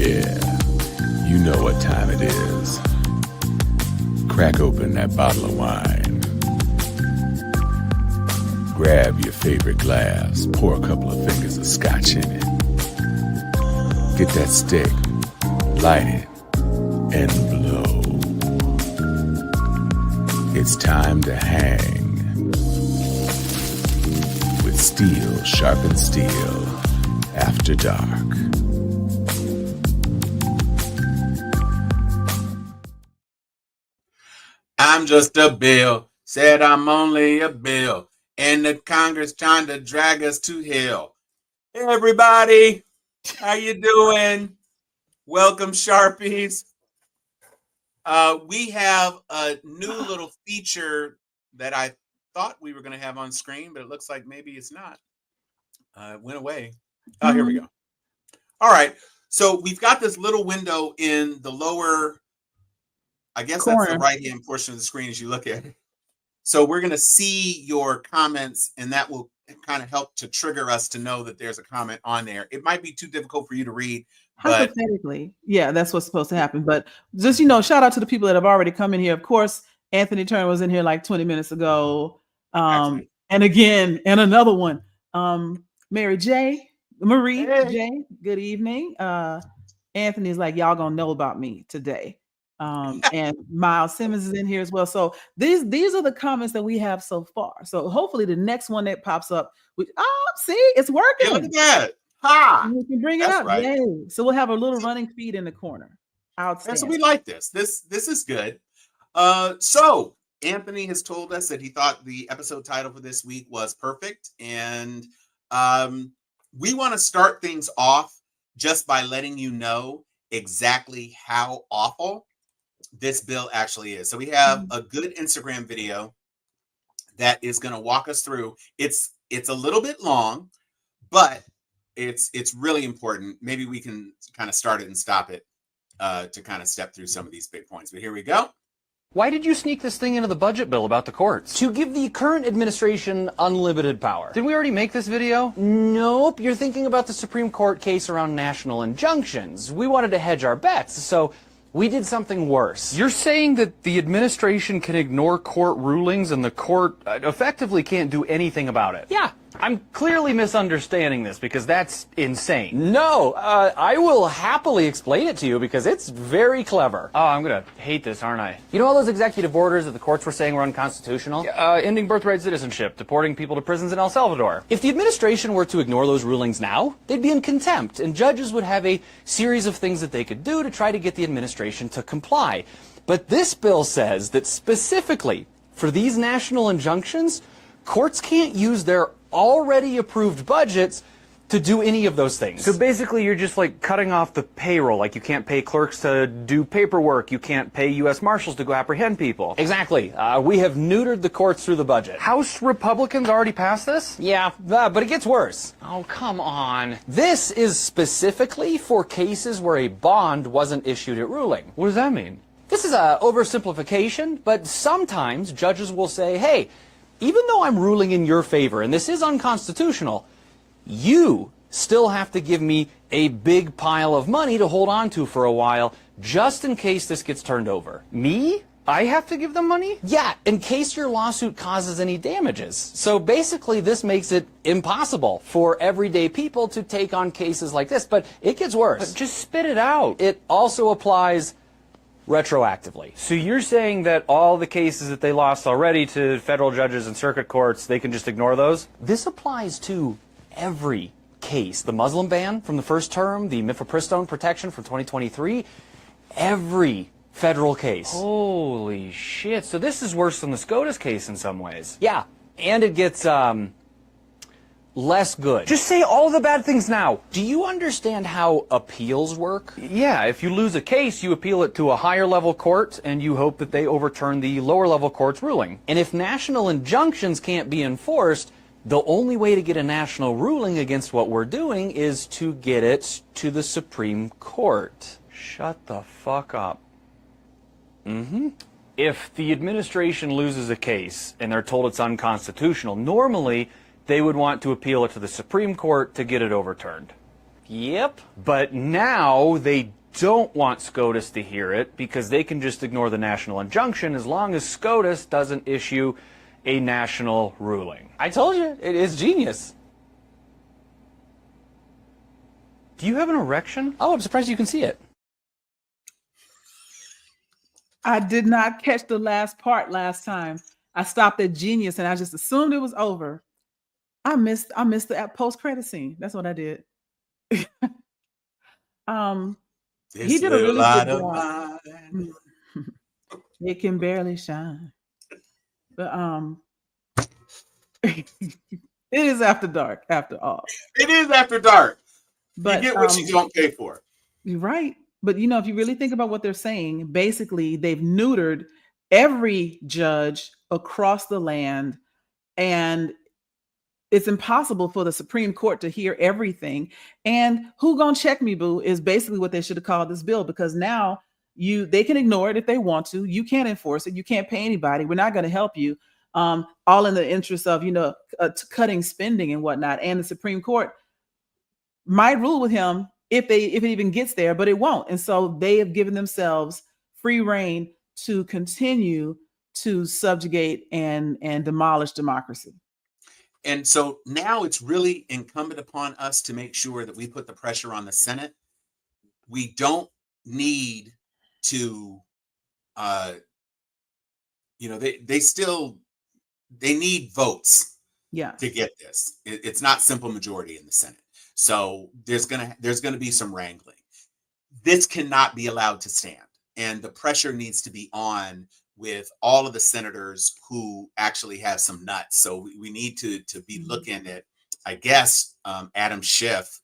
Yeah, you know what time it is. Crack open that bottle of wine. Grab your favorite glass, pour a couple of fingers of scotch in it. Get that stick, light it, and blow. It's time to hang with Steel Sharpened Steel after dark. I'm just a bill, said I'm only a bill, and the Congress trying to drag us to hell. Hey everybody, how you doing? Welcome, Sharpies. We have a new little feature that I thought we were going to have on screen, but it looks like maybe it's not. It went away. Oh, here we go. All right, so we've got this little window in the lower, I guess that's the right-hand portion of the screen as you look at it. So we're going to see your comments, and that will kind of help to trigger us to know that there's a comment on there. It might be too difficult for you to read. Hypothetically, yeah, that's what's supposed to happen. But just, shout out to the people that have already come in here. Of course, Anthony Turner was in here like 20 minutes ago. And again, and another one. Marie J, good evening. Anthony's like, y'all gonna know about me today. And Miles Simmons is in here as well. So these are the comments that we have so far. So hopefully the next one that pops up, see, it's working. Look at that. Ha! We can bring it up. Right. Yay. So we'll have a little running feed in the corner. Outstanding. So we like this. This is good. So Anthony has told us that he thought the episode title for this week was perfect. And we want to start things off just by letting you know exactly how awful this bill actually is. So we have a good Instagram video that is going to walk us through. It's a little bit long, but it's really important. Maybe we can kind of start it and stop it to kind of step through some of these big points. But here we go. Why did you sneak this thing into the budget bill about the courts? To give the current administration unlimited power. Did we already make this video? Nope, you're thinking about the Supreme Court case around national injunctions. We wanted to hedge our bets, so we did something worse. You're saying that the administration can ignore court rulings and the court effectively can't do anything about it? Yeah. I'm clearly misunderstanding this because that's insane. No, I will happily explain it to you because it's very clever. Oh, I'm going to hate this, aren't I? You know all those executive orders that the courts were saying were unconstitutional? Ending birthright citizenship, deporting people to prisons in El Salvador. If the administration were to ignore those rulings now, they'd be in contempt, and judges would have a series of things that they could do to try to get the administration to comply. But this bill says that specifically for these national injunctions, courts can't use their already approved budgets to do any of those things. So basically you're just like cutting off the payroll, like you can't pay clerks to do paperwork, you can't pay U.S. Marshals to go apprehend people. Exactly. We have neutered the courts through the budget. House Republicans already passed this? Yeah, but it gets worse. Oh, come on. This is specifically for cases where a bond wasn't issued at ruling. What does that mean? This is an oversimplification, but sometimes judges will say, hey, even though I'm ruling in your favor, and this is unconstitutional, you still have to give me a big pile of money to hold on to for a while, just in case this gets turned over. Me? I have to give them money? Yeah, in case your lawsuit causes any damages. So basically, this makes it impossible for everyday people to take on cases like this, but it gets worse. But just spit it out. It also applies retroactively. So you're saying that all the cases that they lost already to federal judges and circuit courts, they can just ignore those? This applies to every case. The Muslim ban from the first term, the mifepristone protection from 2023, every federal case. Holy shit. So this is worse than the SCOTUS case in some ways. Yeah, and it gets less good. Just say all the bad things now. Do you understand how appeals work? Yeah, if you lose a case, you appeal it to a higher level court and you hope that they overturn the lower level court's ruling. And if national injunctions can't be enforced, the only way to get a national ruling against what we're doing is to get it to the Supreme Court. Shut the fuck up. If the administration loses a case and they're told it's unconstitutional, normally they would want to appeal it to the Supreme Court to get it overturned. Yep. But now they don't want SCOTUS to hear it because they can just ignore the national injunction as long as SCOTUS doesn't issue a national ruling. I told you, it is genius. Do you have an erection? Oh, I'm surprised you can see it. I did not catch the last part last time. I stopped at genius and I just assumed it was over. I missed the post-credit scene. That's what I did. He did a really good job. It can barely shine. But it is after dark, after all. It is after dark. But you get what you don't pay for. You're right. But if you really think about what they're saying, basically they've neutered every judge across the land, and it's impossible for the Supreme Court to hear everything. And who gonna check me, boo, is basically what they should have called this bill, because now they can ignore it if they want to. You can't enforce it. You can't pay anybody. We're not going to help you. All in the interest of cutting spending and whatnot. And the Supreme Court might rule with him if it even gets there, but it won't. And so they have given themselves free reign to continue to subjugate and demolish democracy. And so now it's really incumbent upon us to make sure that we put the pressure on the Senate. We don't need to, they need votes to get this. It's not simple majority in the Senate. So there's gonna be some wrangling. This cannot be allowed to stand. And the pressure needs to be on with all of the senators who actually have some nuts. So we need to be looking at, I guess, Adam Schiff.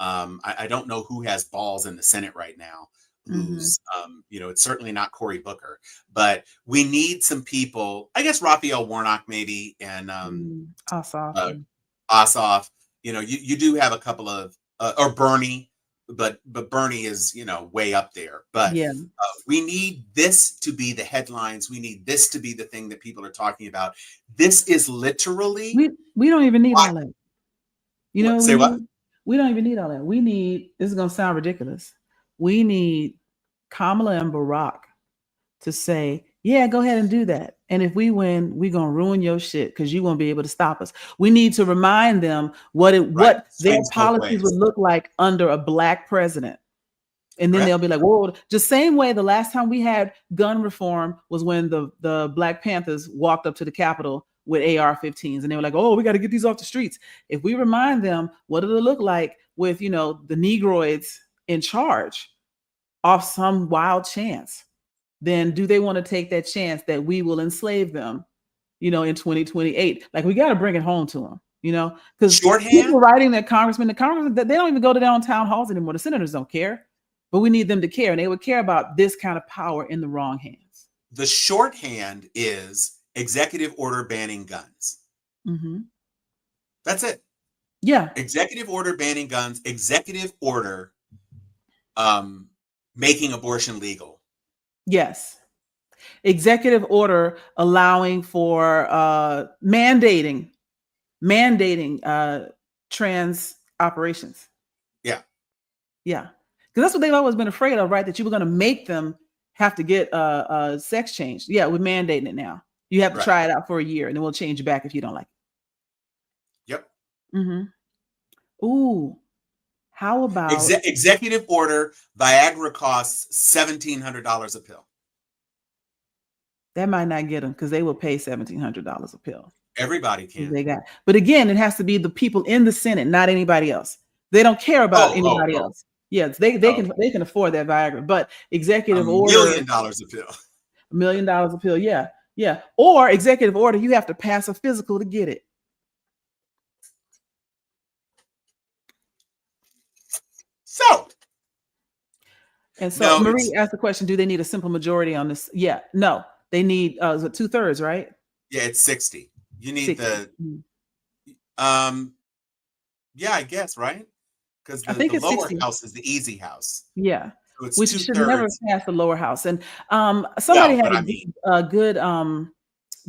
I don't know who has balls in the Senate right now. Who's, it's certainly not Cory Booker, but we need some people. I guess Raphael Warnock maybe, and Ossoff. You do have a couple of, or Bernie. But Bernie is, way up there. But we need this to be the headlines. We need this to be the thing that people are talking about. This is literally. We don't even need all that. Say what? We don't even need all that. We need, this is going to sound ridiculous. We need Kamala and Barack to say, yeah, go ahead and do that. And if we win, we're going to ruin your shit because you won't be able to stop us. We need to remind them what their policies would look like under a Black president. And then they'll be like, whoa, just same way the last time we had gun reform was when the Black Panthers walked up to the Capitol with AR-15s. And they were like, oh, we got to get these off the streets. If we remind them, what did it look like with, the Negroids in charge off some wild chance? Then do they want to take that chance that we will enslave them, in 2028? Like, we got to bring it home to them, because people writing that the congressmen, they don't even go to their own town halls anymore. The senators don't care, but we need them to care. And they would care about this kind of power in the wrong hands. The shorthand is executive order banning guns. Mm-hmm. That's it. Yeah. Executive order banning guns, executive order making abortion legal. Yes. Executive order allowing for mandating trans operations. Yeah. Because that's what they've always been afraid of, right? That you were going to make them have to get sex changed. Yeah, we're mandating it now. You have to try it out for a year, and then we'll change you back if you don't like it. Yep. Mm-hmm. Ooh. How about executive order? Viagra costs $1,700 a pill. That might not get them because they will pay $1,700 a pill. Everybody can. But again, it has to be the people in the Senate, not anybody else. They don't care about anybody else. Yes, they can afford that Viagra, but executive order $1 million a pill. $1 million a pill. Yeah. Or executive order, you have to pass a physical to get it. So Marie asked the question, do they need a simple majority on this? Yeah, no, they need 2/3, right? Yeah, it's 60. You need 60. I guess, right? Because the lower 60. House is the easy house. Yeah. So it's which should never pass the lower house. And somebody had a good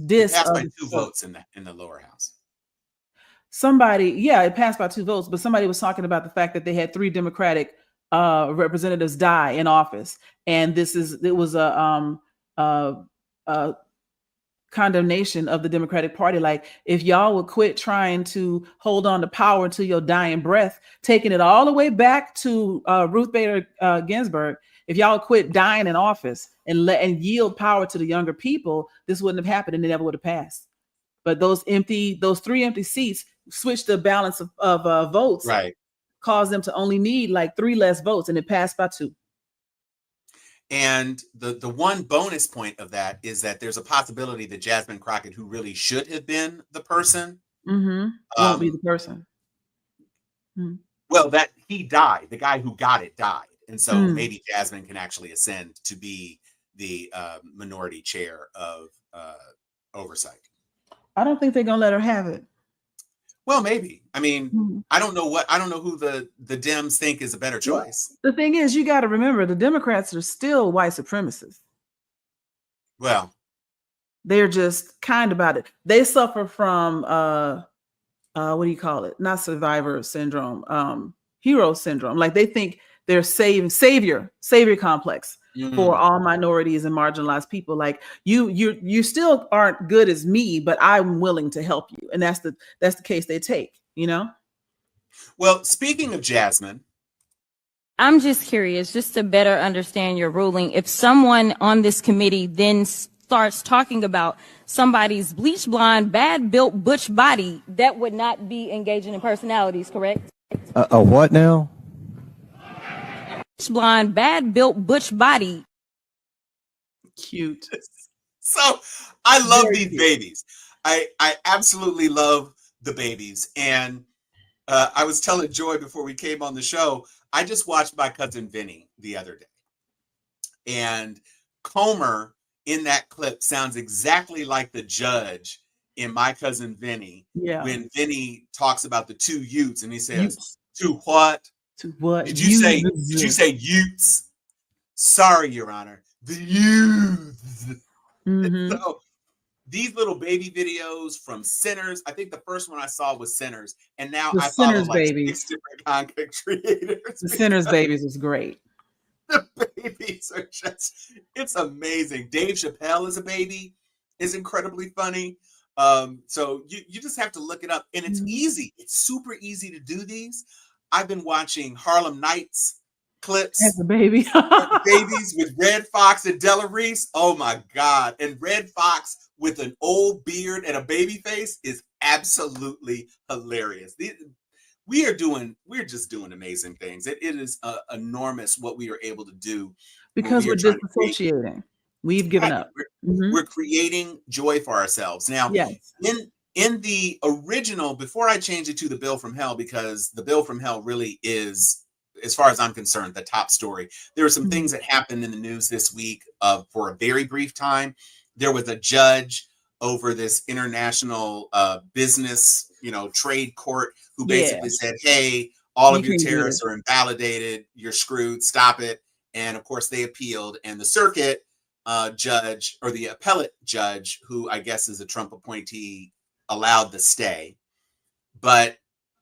diss. Passed by 2 votes in the lower house. it passed by 2 votes, but somebody was talking about the fact that they had 3 Democratic representatives die in office, and it was a condemnation of the Democratic Party. Like, if y'all would quit trying to hold on to power until your dying breath, taking it all the way back to Ruth Bader Ginsburg, if y'all would quit dying in office and yield power to the younger people, this wouldn't have happened and it never would have passed. But those 3 empty seats switched the balance of votes, Right. caused them to only need like 3 less votes, and it passed by 2. And the one bonus point of that is that there's a possibility that Jasmine Crockett, who really should have been the person, won't be the person. Well, that he died. The guy who got it died. And so maybe Jasmine can actually ascend to be the minority chair of oversight. I don't think they're gonna let her have it. Well, maybe. I mean, I don't know who the Dems think is a better choice. The thing is, you got to remember, the Democrats are still white supremacists. Well, they're just kind about it. They suffer from what do you call it? Not survivor syndrome, hero syndrome. Like, they think they're savior complex for all minorities and marginalized people. Like, you still aren't good as me, but I'm willing to help you. And that's the case they take, you know? Well, speaking of Jasmine, I'm just curious, just to better understand your ruling, if someone on this committee then starts talking about somebody's bleach blonde, bad built butch body, that would not be engaging in personalities, correct? A what now? Blonde, bad built butch body. Cute. So I love Very these cute. babies. I absolutely love the babies. And I was telling Joy before we came on the show, I just watched My Cousin Vinny the other day. And Comer in that clip sounds exactly like the judge in My Cousin Vinny. Yeah. When Vinny talks about the 2 Utes and he says, Utes. "To what? To what? Did you say Utes? Sorry, Your Honor. The Utes." So these little baby videos from Sinners, I think the first one I saw was Sinners, and now The I follow Sinners like babies. 6 different content creators. The Sinners babies is great. The babies are it's amazing. Dave Chappelle is a baby, is incredibly funny. So you just have to look it up, and it's easy. It's super easy to do these. I've been watching Harlem Nights clips. As a baby. Babies with Red Fox and Della Reese. Oh my God. And Red Fox with an old beard and a baby face is absolutely hilarious. We're just doing amazing things. It is enormous what we are able to do. Because we're disassociating. We've given up. We're creating joy for ourselves. Now, yes. In the original, before I change it to the Bill from Hell, because the Bill from Hell really is, as far as I'm concerned, the top story. There are some things that happened in the news this week for a very brief time. There was a judge over this international business, trade court who basically said, hey, all of your tariffs are invalidated. You're screwed. Stop it. And of course, they appealed. And the circuit judge, or the appellate judge, who I guess is a Trump appointee, allowed the stay. But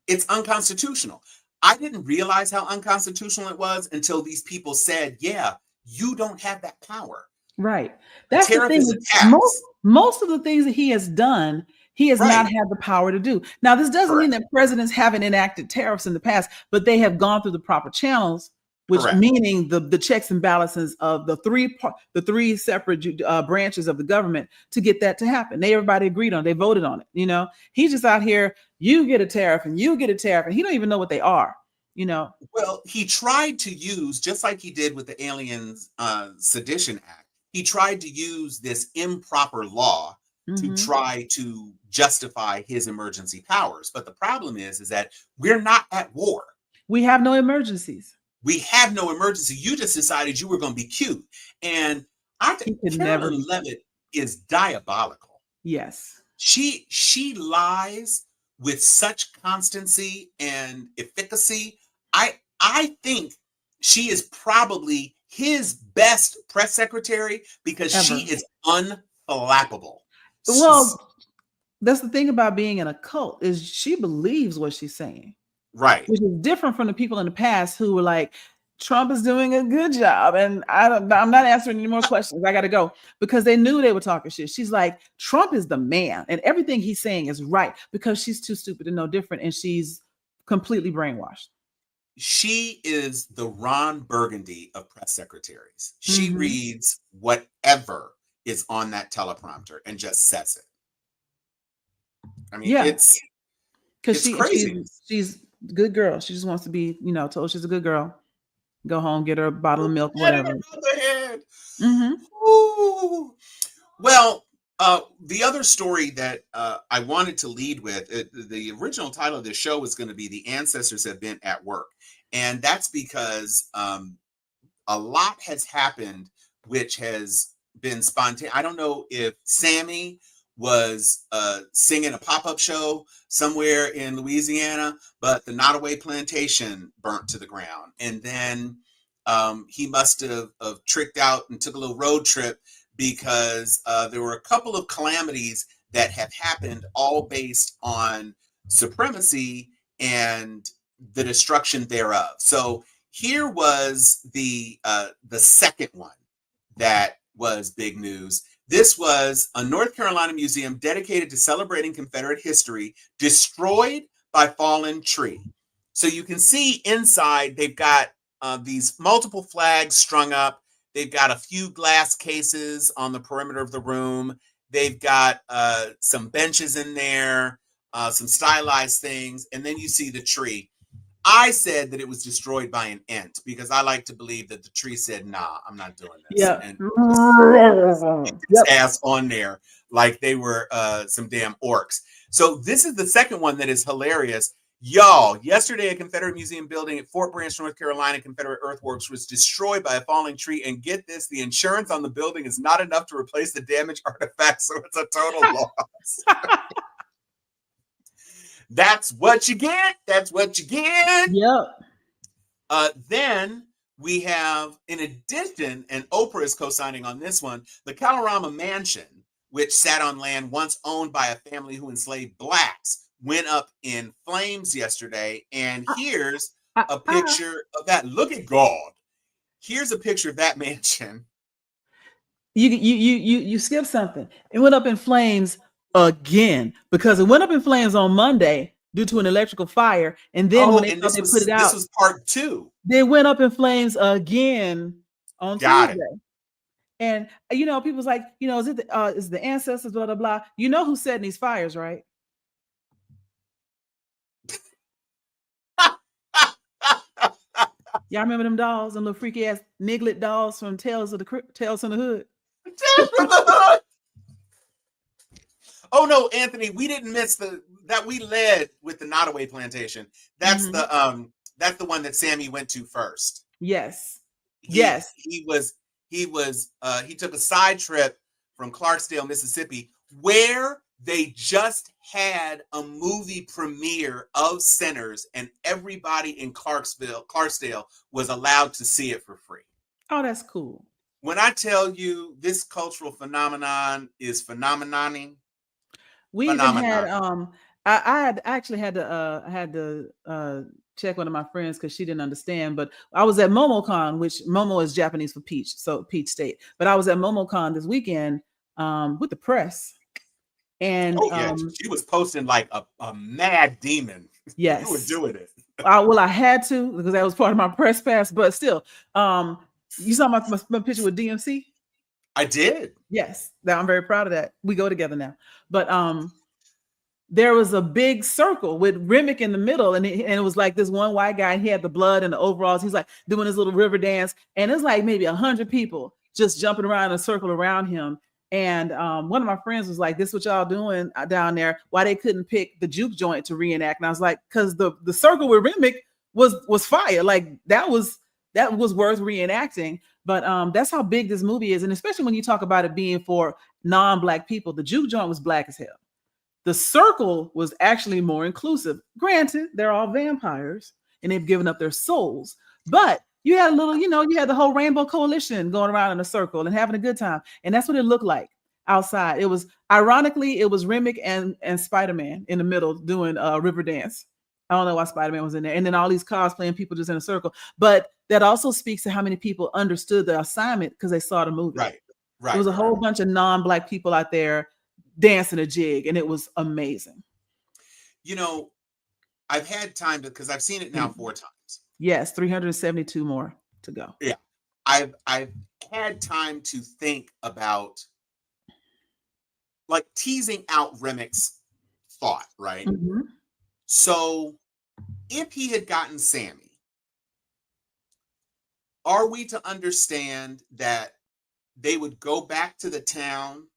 it's unconstitutional. I didn't realize how unconstitutional it was until these people said, yeah, you don't have that power. Right. That's the thing. Most of the things that he has done, he has not had the power to do. Now, this doesn't mean that presidents haven't enacted tariffs in the past, but they have gone through the proper channels, which meaning the checks and balances of the three separate branches of the government to get that to happen. Everybody agreed on it. They voted on it. He's just out here, you get a tariff and you get a tariff, and he don't even know what they are. Well, he tried to use, just like he did with the Aliens Sedition Act, he tried to use this improper law to try to justify his emergency powers. But the problem is that we're not at war. We have no emergencies. We have no emergency. You just decided you were going to be cute. And I think Carolyn Levitt is diabolical. Yes. She lies with such constancy and efficacy. I think she is probably his best press secretary because she is unflappable. Well, That's the thing about being in a cult, is she believes what she's saying, Right. which is different from the people in the past who were like, Trump is doing a good job, and I'm not answering any more questions. I got to go, because they knew they were talking shit. She's like, Trump is the man, and everything he's saying is right, because she's too stupid to know different, and she's completely brainwashed. She is the Ron Burgundy of press secretaries. She reads whatever is on that teleprompter and just says it. I mean, it's crazy. She's a good girl. She just wants to be, told she's a good girl. Go home, get her a bottle of milk, whatever. Well, the other story that I wanted to lead with, the original title of this show was going to be "The Ancestors Have Been at Work," and that's because a lot has happened, which has been spontaneous. I don't know if Sammy was singing a pop-up show somewhere in Louisiana, but the Nottoway plantation burnt to the ground. And then he must have tricked out and took a little road trip, because there were a couple of calamities that have happened, all based on supremacy and the destruction thereof. So here was the second one that was big news. This was a North Carolina museum dedicated to celebrating Confederate history, destroyed by fallen tree. So you can see inside, they've got these multiple flags strung up. They've got a few glass cases on the perimeter of the room. They've got some benches in there, some stylized things, and then you see the tree. I said that it was destroyed by an Ent, because I like to believe that the tree said, "Nah, I'm not doing this." Yeah. And its ass on there like they were some damn orcs. So this is the second one that is hilarious. Y'all, yesterday a Confederate Museum building at Fort Branch, North Carolina, Confederate earthworks, was destroyed by a falling tree. And get this, the insurance on the building is not enough to replace the damaged artifacts, so it's a total loss. That's what you get. That's what you get. Yep. Then we have, in addition, and Oprah is co-signing on this one, the Kalorama Mansion, which sat on land once owned by a family who enslaved blacks, went up in flames yesterday. And here's a picture of that. Look at God. Here's a picture of that mansion. You skipped something. It went up in flames again, because it went up in flames on Monday due to an electrical fire, and then when they put it out, this was part 2. They went up in flames again on Tuesday. And people's like, is the ancestors, blah blah blah. You know who's setting these fires, right? Y'all remember them dolls, them little freaky ass Niglet dolls from Tales from the Hood? Oh no, Anthony, we didn't miss that we led with the Nottoway plantation. That's that's the one that Sammy went to first. Yes. He took a side trip from Clarksdale, Mississippi, where they just had a movie premiere of Sinners, and everybody in Clarksdale was allowed to see it for free. Oh, that's cool. When I tell you this cultural phenomenon is phenomenon. We even had I actually had to check one of my friends because she didn't understand, but I was at MomoCon, which Momo is Japanese for peach, so Peach State. But I was at MomoCon this weekend with the press. And she was posting like a mad demon. Yes. You were doing it. I had to, because that was part of my press pass, but still, you saw my picture with DMC? I did. Yes. Now I'm very proud of that. We go together now. But there was a big circle with Remick in the middle, and it was like this one white guy, and he had the blood and the overalls. He's like doing his little river dance, and it's like maybe 100 people just jumping around in a circle around him. And one of my friends was like, "This is what y'all doing down there? Why they couldn't pick the juke joint to reenact?" And I was like, "Because the circle with Remick was fire. Like that was worth reenacting." But that's how big this movie is, and especially when you talk about it being for non-Black people, the juke joint was Black as hell. The circle was actually more inclusive. Granted, they're all vampires and they've given up their souls, but you had a little, you had the whole Rainbow Coalition going around in a circle and having a good time. And that's what it looked like. outside. It was ironically, it was Remick and Spider-Man in the middle doing river dance. I don't know why Spider-Man was in there. And then all these cosplaying people just in a circle. But that also speaks to how many people understood the assignment because they saw the movie. Right. There was a whole bunch of non-Black people out there dancing a jig, and it was amazing. You know, I've had time because I've seen it now 4 times. Yes, 372 more to go. Yeah. I've had time to think about like teasing out Remick's thought, right? Mm-hmm. So if he had gotten Sammy, are we to understand that they would go back to the town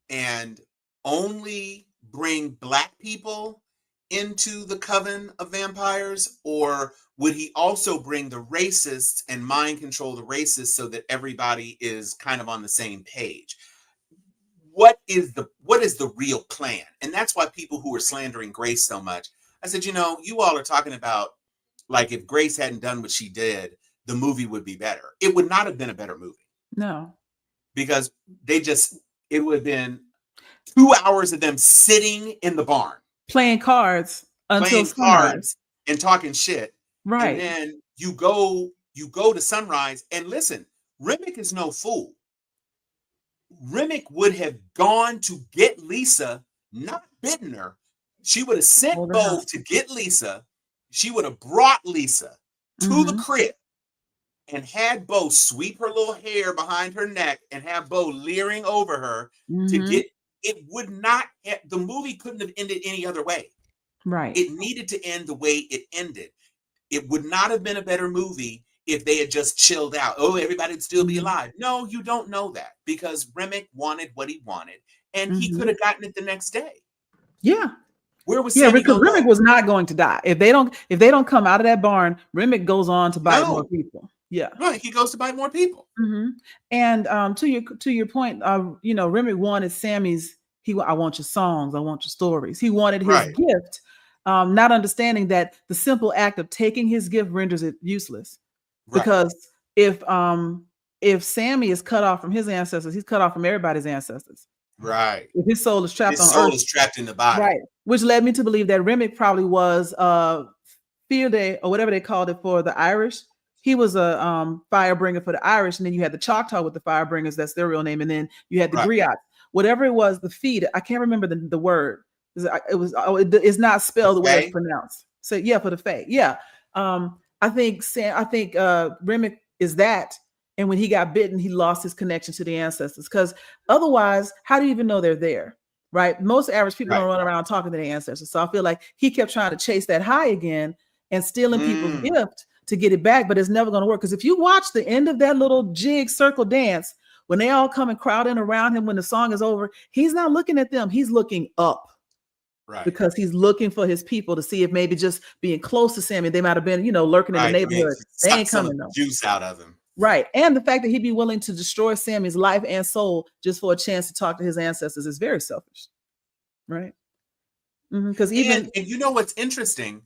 and only bring Black people into the coven of vampires? Or would he also bring the racists and mind control the racists so that everybody is kind of on the same page? What is the real plan? And that's why people who are slandering Grace so much, I said, you know, you all are talking about like if Grace hadn't done what she did, the movie would be better. It would not have been a better movie. No. Because it would have been 2 hours of them sitting in the barn. Playing cards until sunrise. And talking shit. Right. And then you go to sunrise, and listen, Remick is no fool. Remick would have gone to get Lisa, not bitten her. She would have sent Bo to get Lisa. She would have brought Lisa to the crib and had Bo sweep her little hair behind her neck and have Bo leering over her to get. It would not have, the movie couldn't have ended any other way. Right. It needed to end the way it ended. It would not have been a better movie if they had just chilled out. Oh, everybody would still be alive. No, you don't know that because Remick wanted what he wanted, and he could have gotten it the next day. Yeah. Where was because Remick was not going to die. If they don't come out of that barn, Remick goes on to bite more people. Yeah. Right. He goes to bite more people. And to your point, you know, Remick wanted Sammy's. I want your songs. I want your stories. He wanted his gift, not understanding that the simple act of taking his gift renders it useless. Because if Sammy is cut off from his ancestors, he's cut off from everybody's ancestors. Right. If his soul is trapped is trapped in the body. Right. Which led me to believe that Remick probably was Field Day or whatever they called it for the Irish. He was a firebringer for the Irish, and then you had the Choctaw with the firebringers, that's their real name, and then you had the griots. Whatever it was, the feed, I can't remember the word. It's not spelled the way it's pronounced. So yeah, for the Fae. Yeah. I think Remick is that. And when he got bitten, he lost his connection to the ancestors. Because otherwise, how do you even know they're there? Right? Most average people don't run around talking to their ancestors. So I feel like he kept trying to chase that high again and stealing people's gift to get it back, but it's never going to work. Because if you watch the end of that little jig circle dance, when they all come and crowd in around him when the song is over, he's not looking at them. He's looking up. Right. Because he's looking for his people to see if maybe just being close to Sammy, they might have been, lurking in the neighborhood. They ain't coming though. Juice out of him. Right. And the fact that he'd be willing to destroy Sammy's life and soul just for a chance to talk to his ancestors is very selfish. Right. Because and you know what's interesting?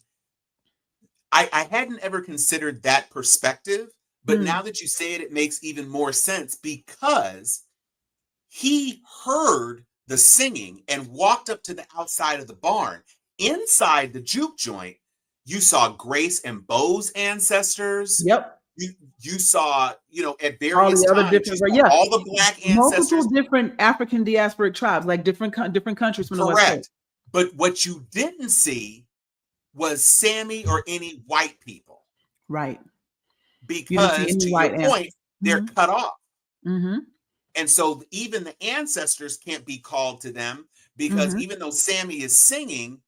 I hadn't ever considered that perspective, but now that you say it, it makes even more sense because he heard the singing and walked up to the outside of the barn. Inside the juke joint, you saw Grace and Bo's ancestors. Yep. You saw, at various times, all the Black ancestors. Multiple different African diasporic tribes, like different countries from the West Coast. But what you didn't see was Sammy or any white people. Right. Because to your point, they're cut off. And so even the ancestors can't be called to them because even though Sammy is singing,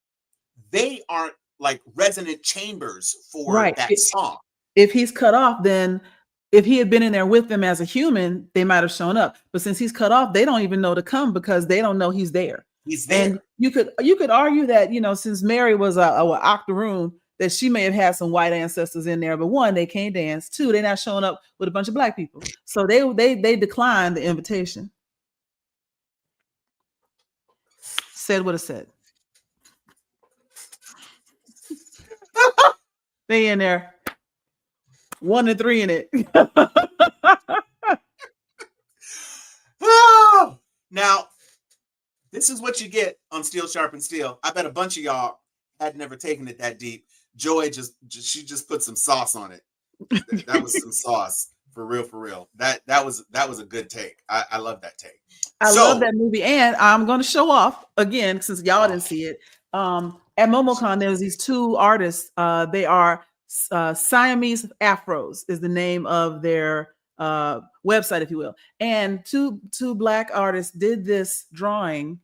they aren't like resonant chambers for that song. If he's cut off, then if he had been in there with them as a human, they might have shown up. But since he's cut off, they don't even know to come because they don't know he's there. He's there. And you could argue that, since Mary was a octoroon, that she may have had some white ancestors in there. But one, they can't dance. Two, they're not showing up with a bunch of Black people. So they declined the invitation. Said what it said. They in there. 1 and 3 in it. Now, is what you get on Steel Sharpen Steel. I bet a bunch of y'all had never taken it that deep. Joy she just put some sauce on it. That was some sauce for real. That was a good take. I love that take. I love that movie, and I'm going to show off again since y'all didn't see it. At MomoCon, there was these two artists. They are Siamese Afros is the name of their website, if you will. And two Black artists did this drawing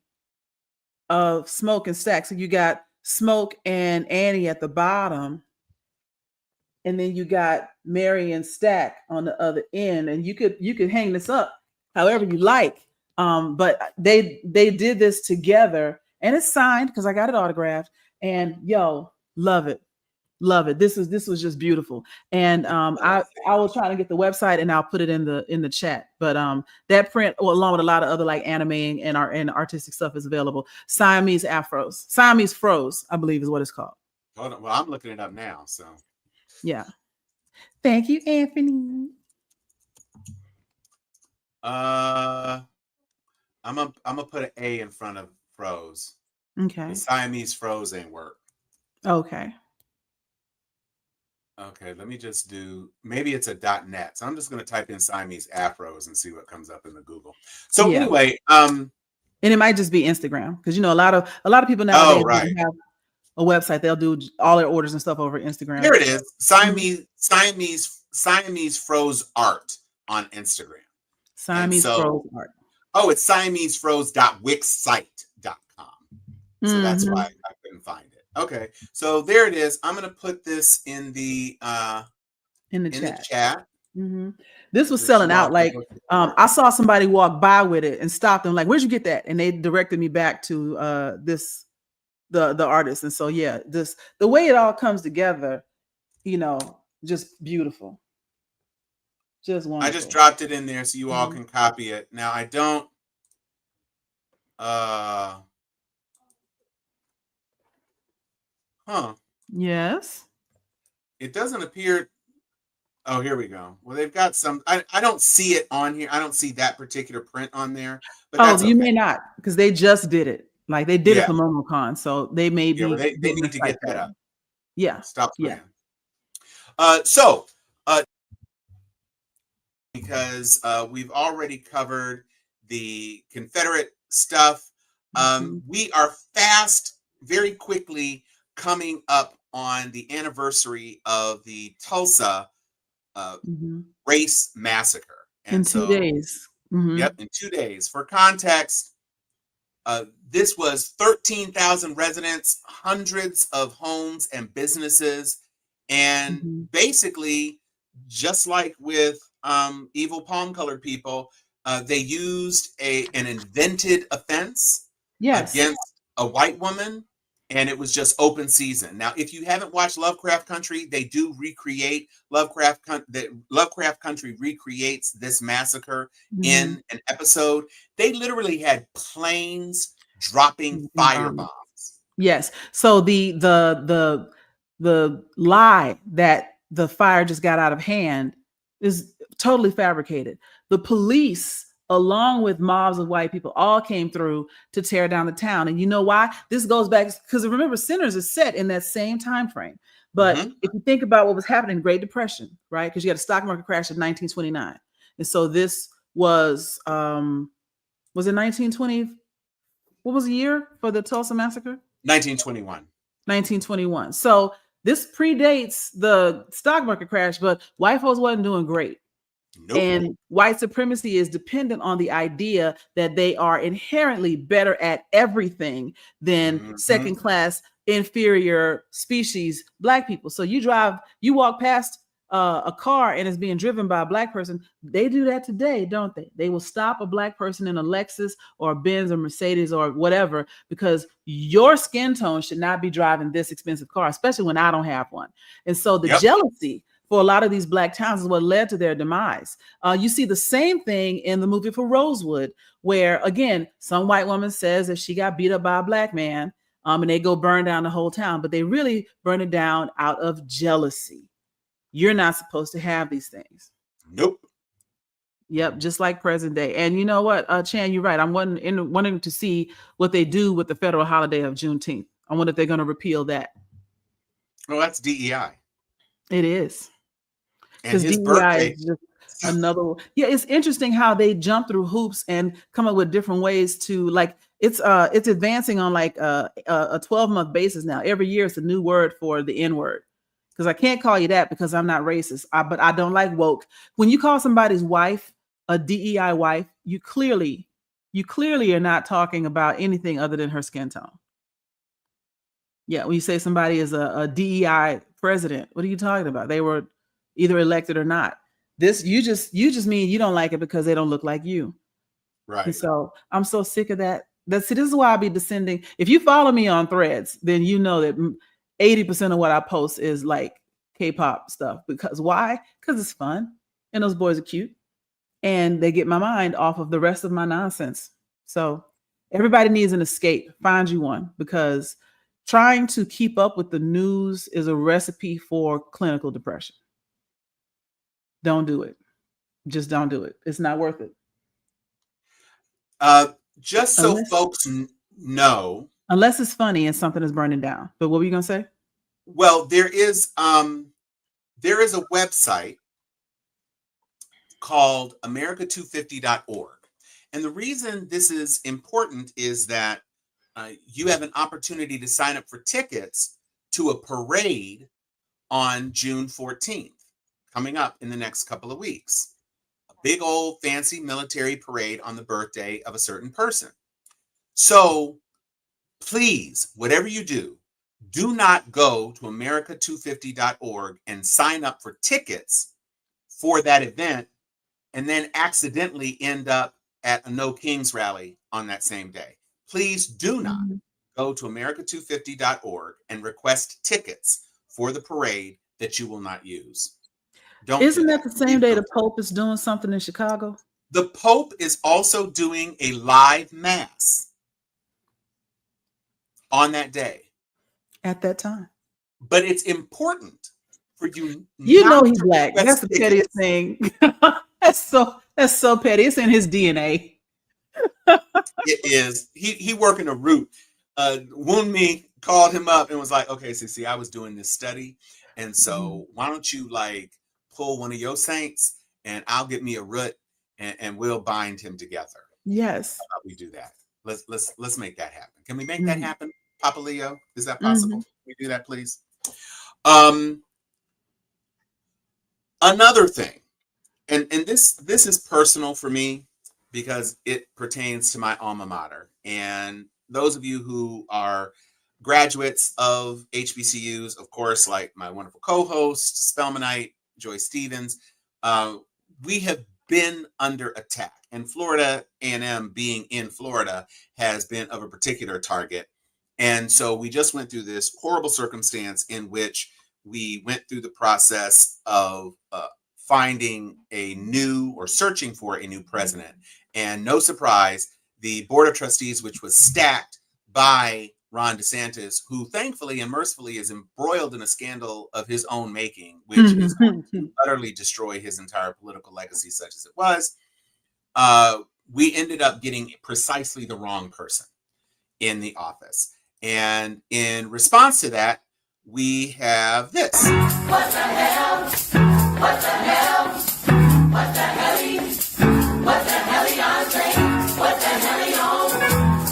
of Smoke and Stack. So you got Smoke and Annie at the bottom, and then you got Mary and Stack on the other end. And you could hang this up however you like. But they did this together, and it's signed because I got it autographed. And love it. This was just beautiful. And I will try to get the website and I'll put it in the chat. But that print, along with a lot of other like animating and artistic stuff, is available. Siamese Froze, I believe is what it's called. Hold on. Well, I'm looking it up now. So yeah. Thank you, Anthony. I'm gonna put an A in front of Froze. Okay. The Siamese Froze ain't work. Okay. Okay, let me just do, maybe it's a .net. So I'm just going to type in Siamese Afros and see what comes up in the Google. So anyway, and it might just be Instagram because a lot of people now have a website. They'll do all their orders and stuff over Instagram. Here it is, Siamese Froze Art on Instagram. Siamese Froze Art. Oh, it's siamesefroze.wixsite.com. So that's why I couldn't find it. Okay, so there it is. I'm going to put this in the chat. Mm-hmm. This was selling out. Like I saw somebody walk by with it and stopped them. Like, where'd you get that? And they directed me back to the artist. And so the way it all comes together, just beautiful. Just wonderful. I just dropped it in there so you all can copy it. Now I don't. Yes. It doesn't appear. Oh, here we go. Well, they've got some. I don't see it on here. I don't see that particular print on there. But you may not, because they just did it. Like they did it for MomoCon, so they may be. Well, they need to get that up. Yeah. Stop playing. Because we've already covered the Confederate stuff, we are very quickly coming up on the anniversary of the Tulsa race massacre. And in 2 days. Yep, in 2 days. For context, this was 13,000 residents, hundreds of homes and businesses, and basically, just like with evil palm-colored people, they used an invented offense against a white woman, and it was just open season. Now, if you haven't watched Lovecraft Country, they do recreate Lovecraft Country recreates this massacre in an episode. They literally had planes dropping firebombs. Yes. So the lie that the fire just got out of hand is totally fabricated. The police, along with mobs of white people, all came through to tear down the town. And you know why? This goes back because remember, Sinners is set in that same time frame. But if you think about what was happening in the Great Depression, right? Because you had a stock market crash in 1929. And so this was it 1920? What was the year for the Tulsa massacre? 1921. 1921. So this predates the stock market crash, but white folks wasn't doing great. Nope. And white supremacy is dependent on the idea that they are inherently better at everything than second-class, inferior species Black people. So you walk past a car and it's being driven by a Black person. They do that today, don't they? They will stop a Black person in a Lexus or a Benz or Mercedes or whatever because your skin tone should not be driving this expensive car, especially when I don't have one. And so the jealousy for a lot of these Black towns is what led to their demise. You see the same thing in the movie for Rosewood, where again, some white woman says that she got beat up by a Black man, and they go burn down the whole town, but they really burn it down out of jealousy. You're not supposed to have these things. Nope. Yep, just like present day. And you know what, Chan, you're right. I'm wanting to see what they do with the federal holiday of Juneteenth. I wonder if they're going to repeal that. Well, that's DEI. It is. And Because his DEI birthday. is just another. Yeah, it's interesting how they jump through hoops and come up with different ways to like. It's advancing on like a 12-month basis now. Every year it's a new word for the N word. Because I can't call you that because I'm not racist. But I don't like woke. When you call somebody's wife a DEI wife, you clearly are not talking about anything other than her skin tone. Yeah, when you say somebody is a DEI president, what are you talking about? They were either elected or not. This you just mean you don't like it because they don't look like you. Right. And so I'm so sick of that. This is why I'll be descending. If you follow me on Threads, then you know that 80% of what I post is like K-pop stuff. Because why? Because it's fun and those boys are cute. And they get my mind off of the rest of my nonsense. So everybody needs an escape. Find you one, because trying to keep up with the news is a recipe for clinical depression. Don't do it. Just don't do it. It's not worth it. Just so folks know. Unless it's funny and something is burning down. But what were you going to say? Well, there is a website called America250.org. And the reason this is important is that you have an opportunity to sign up for tickets to a parade on June 14th, coming up in the next couple of weeks. A big old fancy military parade on the birthday of a certain person. So please, whatever you do not go to America250.org and sign up for tickets for that event and then accidentally end up at a No Kings rally on that same day. Please do not go to America250.org and request tickets for the parade that you will not use. Isn't that the same day the Pope is doing something in Chicago? The Pope is also doing a live mass on that day. At that time. But it's important for you. You know he's black. That's the pettiest thing. That's so petty. It's in his DNA. It is. He working a route. Wunmi called him up and was like, okay, see, I was doing this study. And so why don't you like pull one of your saints and I'll get me a root and we'll bind him together. Yes. How about we do that? Let's make that happen. Can we make that happen, Papa Leo? Is that possible? Can we do that, please? Another thing, and this is personal for me because it pertains to my alma mater. And those of you who are graduates of HBCUs, of course, like my wonderful co-host, Spelmanite, Joy Stevens, we have been under attack. And Florida A&M, being in Florida, has been of a particular target. And so we just went through this horrible circumstance in which we went through the process of finding a new or searching for a new president. And no surprise, the Board of Trustees, which was stacked by Ron DeSantis, who thankfully and mercifully is embroiled in a scandal of his own making, which is going to utterly destroy his entire political legacy, such as it was. We ended up getting precisely the wrong person in the office. And in response to that, we have this. What the hell? What the hell? What the hell? What the hell, Andre? What the hell, on?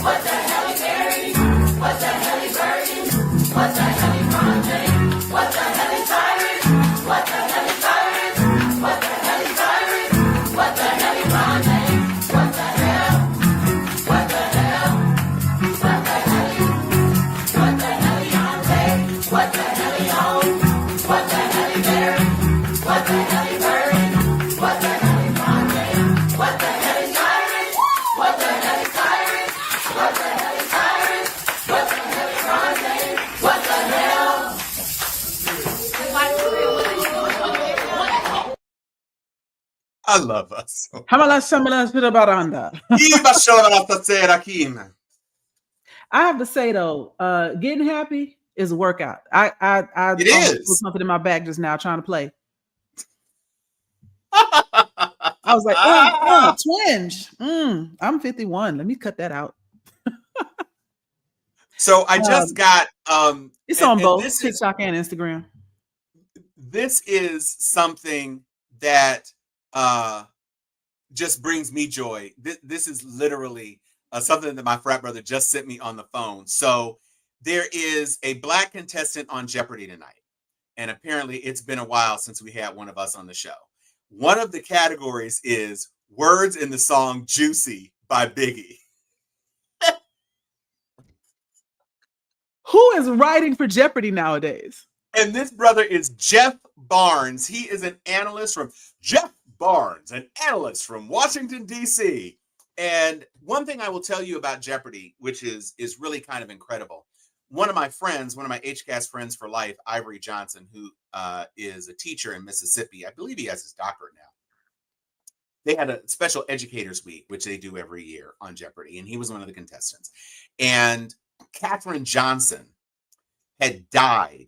What the hell, Barry? What the hell, Virgin? What the hell, Andre? What the hell, Tyrant? What the hell, Tyrant? What the hell, Tyrant? What the hell, Andre? What the hell? What the hell? What the hell? What the hell, Andre? What the hell, on? What the hell, Barry? What the hell, Virgin? What the hell, Andre? What the hell, Tyrant? What the hell, Tyrant? What the hell, Tyrant? What the hell, Andre? What the hell? I love us. I have to say though, getting happy is a workout. I it is put something in my back just now trying to play. I was like, oh, twinge. I'm 51. Let me cut that out. So I just got it's on both this TikTok and Instagram. This is something that just brings me joy. This is literally something that my frat brother just sent me on the phone. So there is a Black contestant on Jeopardy tonight. And apparently it's been a while since we had one of us on the show. One of the categories is words in the song Juicy by Biggie. Who is writing for Jeopardy nowadays? And this brother is Jeff Barnes. He is an analyst from Washington, D.C. And one thing I will tell you about Jeopardy, which is really kind of incredible. One of my HCAS friends for life, Ivory Johnson, who is a teacher in Mississippi, I believe he has his doctorate now. They had a special educators week, which they do every year on Jeopardy. And he was one of the contestants. And Katherine Johnson had died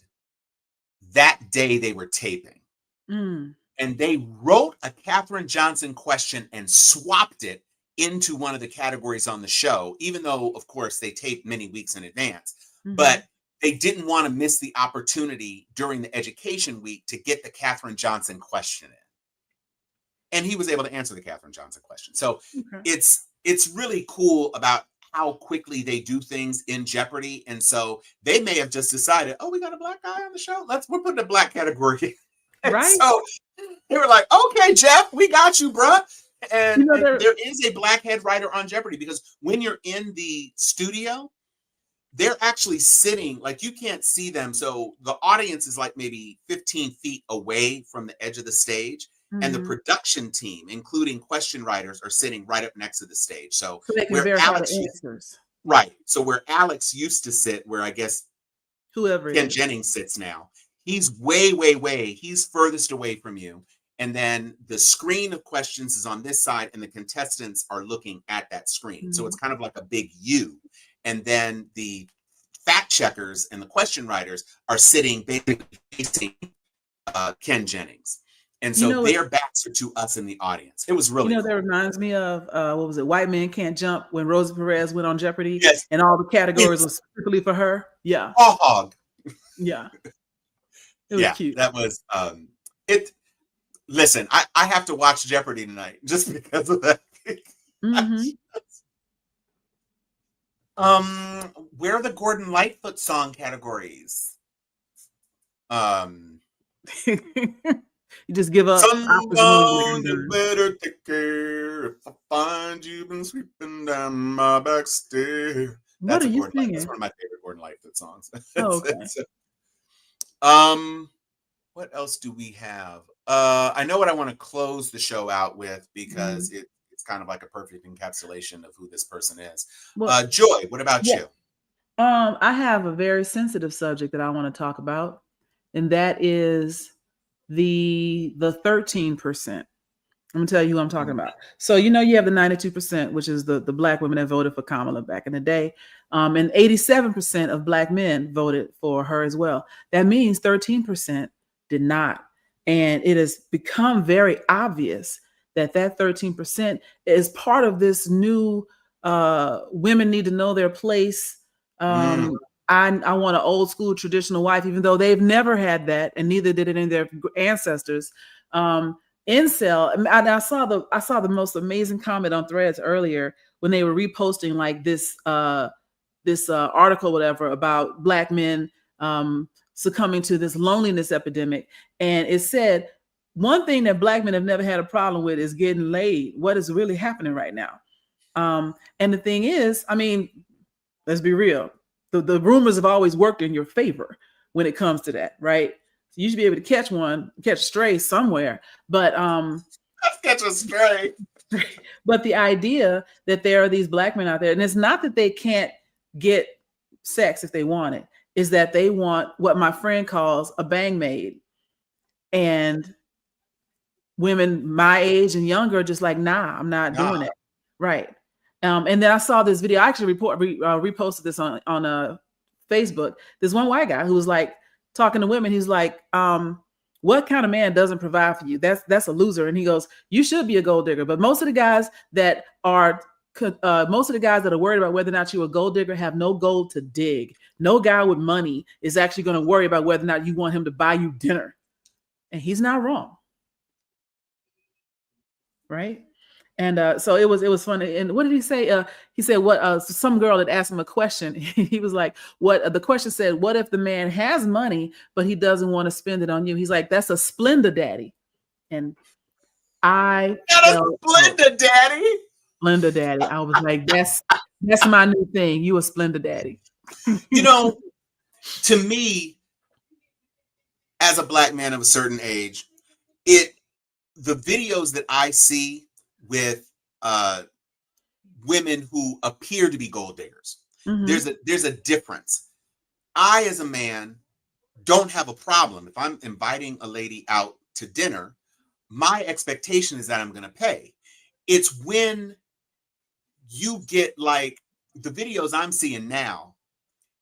that day they were taping. And they wrote a Katherine Johnson question and swapped it into one of the categories on the show, even though, of course, they taped many weeks in advance. But they didn't want to miss the opportunity during the education week to get the Katherine Johnson question in. And he was able to answer the Katherine Johnson question. So it's really cool about how quickly they do things in Jeopardy. And so they may have just decided, oh, we got a Black guy on the show. We're putting a Black category. Right. So they were like, okay, Jeff, we got you, bruh. And there is a Black head writer on Jeopardy, because when you're in the studio, they're actually sitting, like, you can't see them. So the audience is like maybe 15 feet away from the edge of the stage. And the production team, including question writers, are sitting right up next to the stage. So they can verify the answers. Right. So where Alex used to sit, where I guess whoever Ken Jennings sits now, he's way, he's furthest away from you. And then the screen of questions is on this side, and the contestants are looking at that screen. So it's kind of like a big U. And then the fact checkers and the question writers are sitting basically facing Ken Jennings. And so their backs are to us in the audience. It was really cool. That reminds me of, what was it? White Men Can't Jump, when Rosie Perez went on Jeopardy. Yes. And all the categories were specifically for her. Yeah. Hog. Yeah. It was cute. That was, listen, I have to watch Jeopardy tonight just because of that. Where are the Gordon Lightfoot song categories? You just give up. Someone you better take care. If I find you've been sweeping down my back stair. What are you singing? That's one of my favorite Gordon Lightfoot songs. Oh, okay. What else do we have? I know what I want to close the show out with, because it's kind of like a perfect encapsulation of who this person is. Well, Joy, what about you? I have a very sensitive subject that I want to talk about, and that is the 13%. I'm gonna tell you who I'm talking about. So you have the 92%, which is the Black women that voted for Kamala back in the day, and 87% of Black men voted for her as well. That means 13% did not, and it has become very obvious that 13% is part of this new women need to know their place. I want an old school traditional wife, even though they've never had that, and neither did it in their ancestors. Incel. And I saw the most amazing comment on Threads earlier when they were reposting like this article, whatever, about Black men succumbing to this loneliness epidemic, and it said one thing that Black men have never had a problem with is getting laid. What is really happening right now? And the thing is, I mean, let's be real. The rumors have always worked in your favor when it comes to that, right? So you should be able to catch a stray somewhere. But catch a stray. But the idea that there are these Black men out there, and it's not that they can't get sex if they want it, is that they want what my friend calls a bang maid. And women my age and younger are just like, nah, I'm not doing it. Right. And then I saw this video. I actually reposted this on Facebook. There's one white guy who was like talking to women. He's like, what kind of man doesn't provide for you? That's a loser. And he goes, you should be a gold digger. But most of the guys that are worried about whether or not you're a gold digger have no gold to dig. No guy with money is actually going to worry about whether or not you want him to buy you dinner. And he's not wrong. Right. And so it was funny. And what did he say? He said, what, some girl had asked him a question. He was like, the question said, what if the man has money, but he doesn't want to spend it on you? He's like, that's a Splenda daddy. And I felt Splenda daddy. Splenda daddy. I was like, that's my new thing. You a Splenda daddy. You know, to me, as a Black man of a certain age, the videos that I see with women who appear to be gold diggers, there's a difference. I, as a man, don't have a problem if I'm inviting a lady out to dinner. My expectation is that I'm going to pay. It's when you get like the videos I'm seeing now,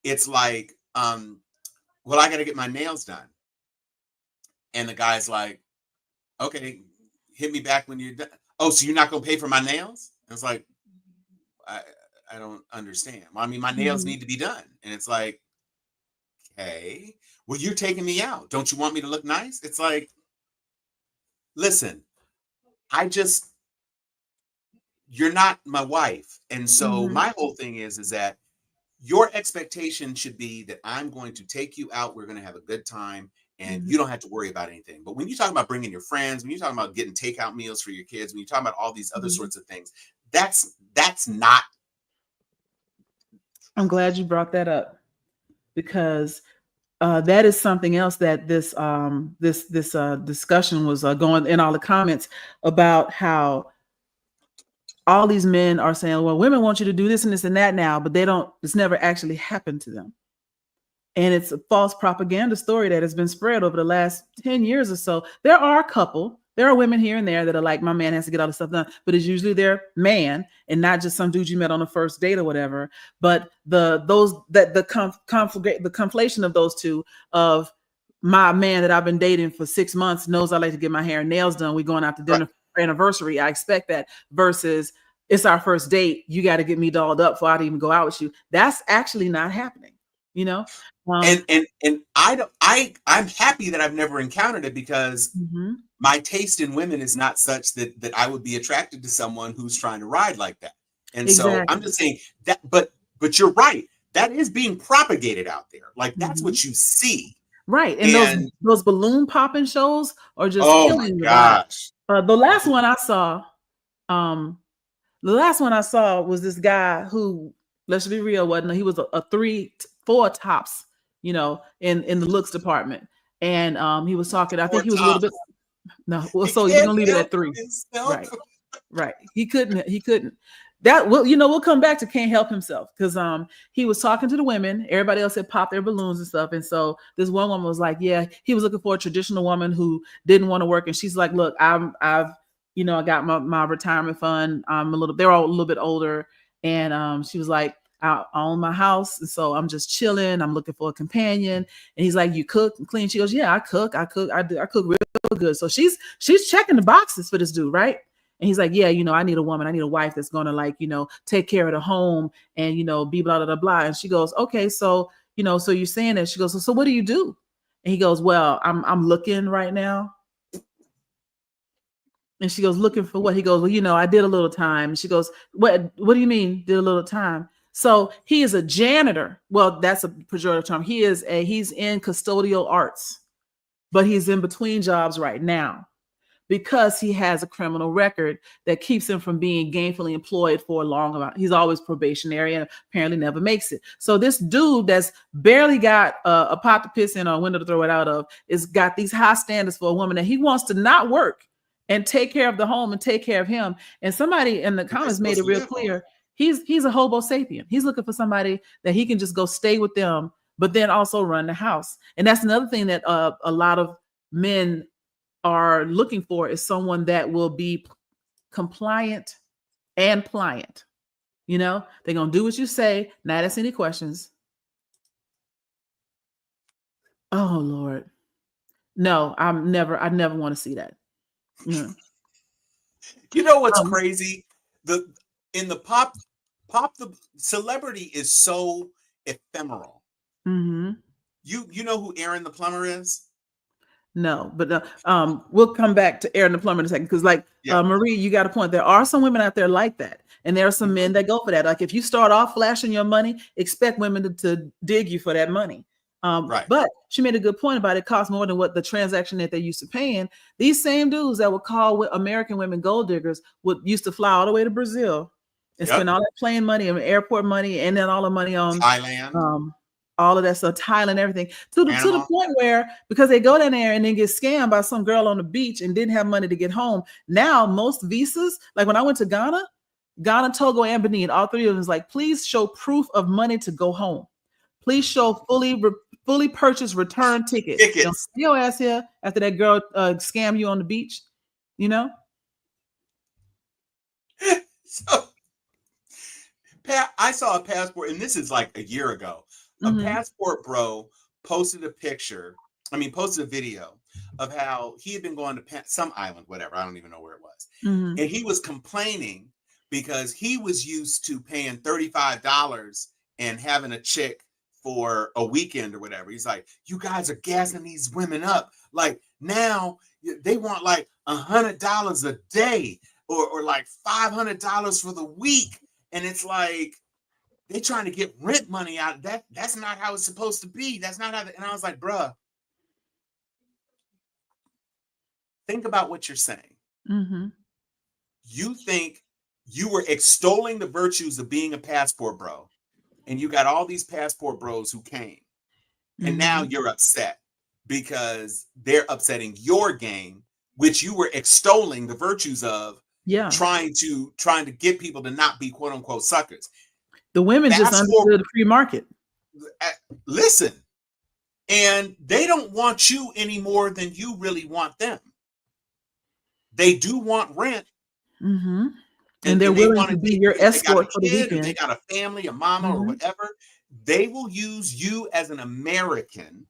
it's like, well, I got to get my nails done. And the guy's like, okay, hit me back when you're done. Oh, so you're not going to pay for my nails? And it's like, I don't understand. Well, I mean, my nails need to be done. And it's like, okay, well, you're taking me out. Don't you want me to look nice? It's like, listen, you're not my wife. And so my whole thing is that your expectation should be that I'm going to take you out. We're going to have a good time. And you don't have to worry about anything. But when you talk about bringing your friends, when you're talking about getting takeout meals for your kids, when you're talking about all these other sorts of things, that's not. I'm glad you brought that up, because that is something else that this discussion was going in all the comments about, how all these men are saying, well, women want you to do this and this and that now, but it's never actually happened to them. And it's a false propaganda story that has been spread over the last 10 years or so. There are women here and there that are like, my man has to get all this stuff done, but it's usually their man and not just some dude you met on the first date or whatever. But the conflation of those two, of my man that I've been dating for 6 months knows I like to get my hair and nails done. We're going out to dinner for anniversary. I expect that, versus it's our first date. You got to get me dolled up before I'd even go out with you. That's actually not happening. You know, and I'm happy that I've never encountered it, because my taste in women is not such that I would be attracted to someone who's trying to ride like that. And so I'm just saying that, but you're right. That is being propagated out there. Like, that's what you see. Right. And those balloon popping shows are just killing me. Gosh. The last one I saw was this guy who, let's be real, he was a 3-4 tops, you know, in the looks department. And he was talking, I think he was a little bit, so you're gonna leave it at 3. Right. He couldn't. That will, we'll come back to can't help himself, because he was talking to the women. Everybody else had popped their balloons and stuff. And so this one woman was like, yeah, he was looking for a traditional woman who didn't want to work. And she's like, look, I got my retirement fund. They're all a little bit older. And she was like, I own my house, and so I'm just chilling. I'm looking for a companion. And he's like, you cook and clean? She goes, yeah, I cook. I cook real good. So she's checking the boxes for this dude, right? And he's like, yeah, I need a woman. I need a wife that's gonna, like, take care of the home and be blah blah blah blah. And she goes, okay, so so you're saying that? She goes, so what do you do? And he goes, well, I'm looking right now. And she goes, looking for what? He goes, well, I did a little time. And she goes, what do you mean did a little time? So he is a janitor. Well, that's a pejorative term. He's in custodial arts, but he's in between jobs right now because he has a criminal record that keeps him from being gainfully employed for a long amount. He's always probationary and apparently never makes it. So this dude that's barely got a pot to piss in or a window to throw it out of is got these high standards for a woman that he wants to not work and take care of the home and take care of him. And somebody in the comments made it real clear. He's a hobo sapien. He's looking for somebody that he can just go stay with them, but then also run the house. And that's another thing that a lot of men are looking for, is someone that will be compliant and pliant. They're going to do what you say, not ask any questions. Oh, Lord. No, I never want to see that. Yeah. You know what's crazy? In the pop, the celebrity is so ephemeral. Mm-hmm. You know who Aaron the plumber is? No, but we'll come back to Aaron the plumber in a second, because Marie, you got a point. There are some women out there like that, and there are some men that go for that. Like if you start off flashing your money, expect women to dig you for that money. Right. But she made a good point about it costs more than what the transaction that they're used to paying. These same dudes that would call American women gold diggers used to fly all the way to Brazil and spend all that plane money and airport money, and then all the money on Thailand. All of that stuff, Thailand, everything, to the point where, because they go down there and then get scammed by some girl on the beach and didn't have money to get home. Now, most visas, like when I went to Ghana, Togo, and Benin, all three of them is like, please show proof of money to go home. Please show fully purchased return tickets. Don't see your ass here after that girl scam you on the beach, you know? So, I saw a passport, and this is like a year ago. A passport bro posted a video of how he had been going to some island, whatever. I don't even know where it was. And he was complaining because he was used to paying $35 and having a chick for a weekend or whatever. He's like, you guys are gassing these women up. Like now they want like $100 a day or like $500 for the week. And it's like, they're trying to get rent money out of that. That's not how it's supposed to be. That's not how. And I was like, bruh, think about what you're saying. You think you were extolling the virtues of being a passport bro, and you got all these passport bros who came, and now you're upset because they're upsetting your game, which you were extolling the virtues of. Yeah, trying to get people to not be quote unquote suckers. The women just understood the free market. Listen, and they don't want you any more than you really want them. They do want rent. And they're willing to be your escort for the weekend. They got a family, a mama, or whatever. They will use you as an American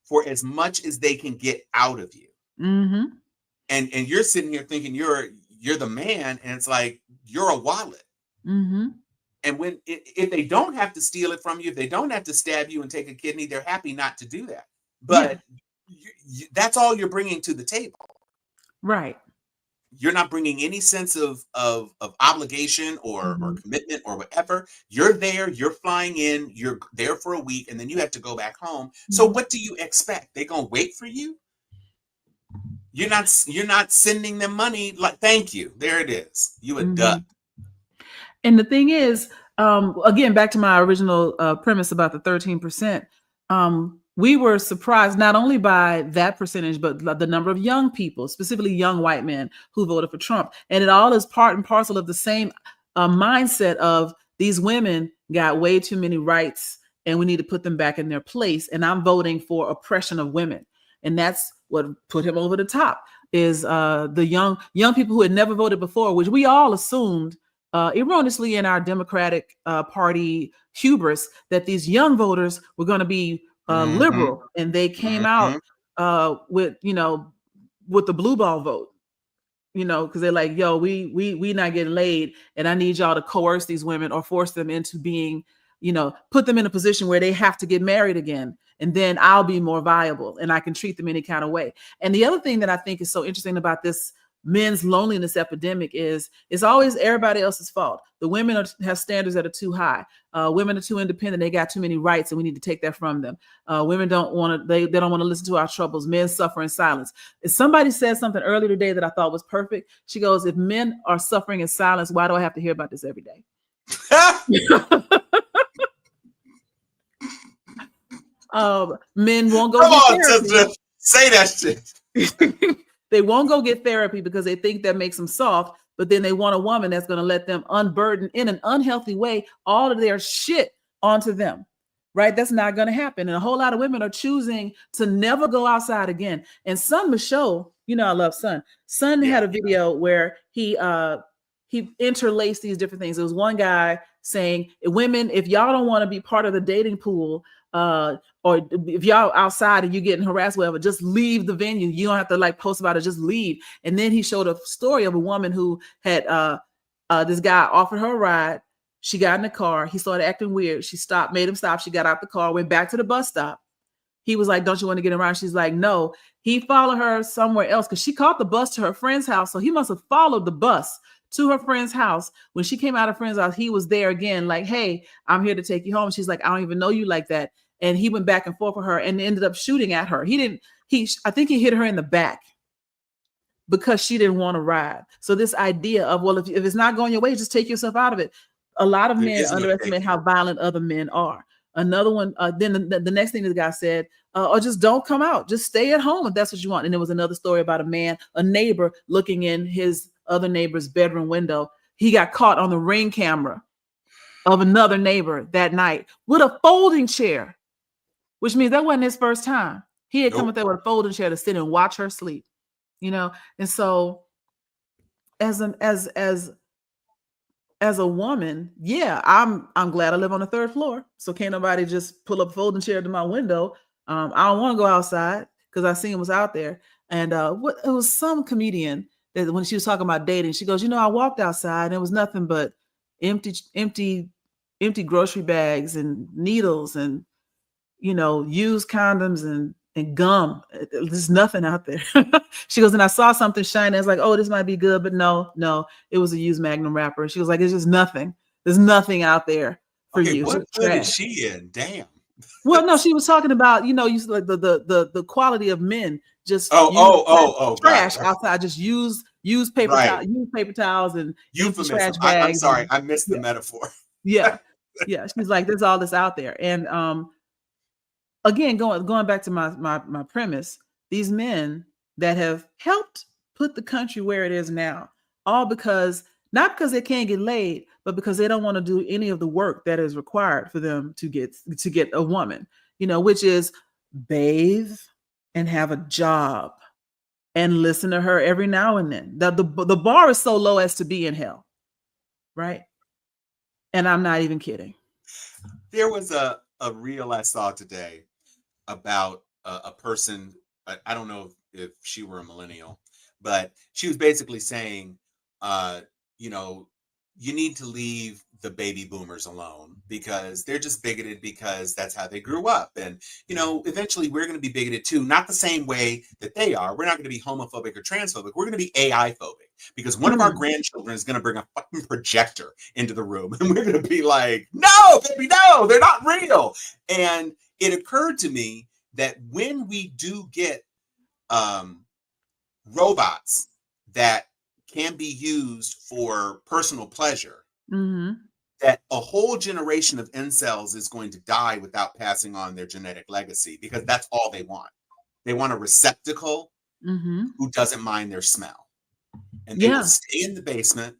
for as much as they can get out of you. And you're sitting here thinking you're the man, and it's like you're a wallet. And if they don't have to steal it from you, if they don't have to stab you and take a kidney, they're happy not to do that. But that's all you're bringing to the table. Right. You're not bringing any sense of obligation or commitment or whatever. You're there, you're flying in, you're there for a week, and then you have to go back home. So what do you expect? They're going to wait for you? You're not sending them money like, thank you. There it is. You a duck. And the thing is, again, back to my original premise about the 13%, we were surprised not only by that percentage, but the number of young people, specifically young white men who voted for Trump. And it all is part and parcel of the same mindset of these women got way too many rights and we need to put them back in their place. And I'm voting for oppression of women. And that's what put him over the top, is the young people who had never voted before, which we all assumed erroneously in our Democratic Party hubris that these young voters were going to be liberal, and they came out with the blue ball vote, because they're like, yo, we not getting laid, and I need y'all to coerce these women or force them into being, put them in a position where they have to get married again, and then I'll be more viable and I can treat them any kind of way. And the other thing that I think is so interesting about this men's loneliness epidemic is it's always everybody else's fault. The women have standards that are too high. Women are too independent. They got too many rights, and we need to take that from them. Women don't want to. They don't want to listen to our troubles. Men suffer in silence. If somebody said something earlier today that I thought was perfect, she goes, "If men are suffering in silence, why do I have to hear about this every day?" Men won't go. Come on, sister, say that shit. They won't go get therapy because they think that makes them soft, but then they want a woman that's going to let them unburden in an unhealthy way all of their shit onto them, right? That's not going to happen. And a whole lot of women are choosing to never go outside again. And Son Michaud, I love Son. Son had a video where he interlaced these different things. There was one guy saying, women, if y'all don't want to be part of the dating pool, or if y'all outside and you're getting harassed, whatever, just leave the venue. You don't have to like post about it, just leave. And then he showed a story of a woman who had this guy offered her a ride. She got in the car. He started acting weird. She stopped, made him stop. She got out the car, went back to the bus stop. He was like, don't you want to get around? She's like, no. He followed her somewhere else because she caught the bus to her friend's house. So he must have followed the bus to her friend's house. When she came out of friend's house, he was there again, like, hey, I'm here to take you home. She's like, I don't even know you like that. And he went back and forth with her and ended up shooting at her. I think he hit her in the back because she didn't want to ride. So this idea of, well, if it's not going your way, just take yourself out of it. A lot of men underestimate how violent other men are. Another one, then the next thing the guy said, or just don't come out. Just stay at home if that's what you want. And there was another story about a neighbor looking in his other neighbor's bedroom window. He got caught on the Ring camera of another neighbor that night with a folding chair, which means that wasn't his first time. He had come up there with a folding chair to sit and watch her sleep, you know? And so as a woman, yeah, I'm glad I live on the third floor. So can't nobody just pull up a folding chair to my window. I don't want to go outside because I seen was out there. And it was some comedian that when she was talking about dating, she goes, I walked outside and it was nothing but empty grocery bags and needles and, used condoms and gum. There's nothing out there. She goes, and I saw something shiny. I was like, oh, this might be good. But no, it was a used Magnum wrapper. She was like, it's just nothing. There's nothing out there for you. What good is she in? Damn. Well, no, she was talking about, you like the quality of men just trash outside, just use paper towels and euphemism. Trash bags. I'm sorry, I missed the metaphor. Yeah. She's like, there's all this out there. And again, going back to my premise, these men that have helped put the country where it is now, all not because they can't get laid, but because they don't want to do any of the work that is required for them to get a woman, which is bathe and have a job and listen to her every now and then. The bar is so low as to be in hell, right? And I'm not even kidding. There was a reel I saw today about a person. I don't know if she were a millennial, but she was basically saying, you need to leave the baby boomers alone because they're just bigoted because that's how they grew up. And, eventually we're going to be bigoted too, not the same way that they are. We're not going to be homophobic or transphobic. We're going to be AI phobic because one of our grandchildren is going to bring a fucking projector into the room and we're going to be like, no, baby, no, they're not real. And it occurred to me that when we do get robots that can be used for personal pleasure, that a whole generation of incels is going to die without passing on their genetic legacy because that's all they want. They want a receptacle who doesn't mind their smell. And they will stay in the basement,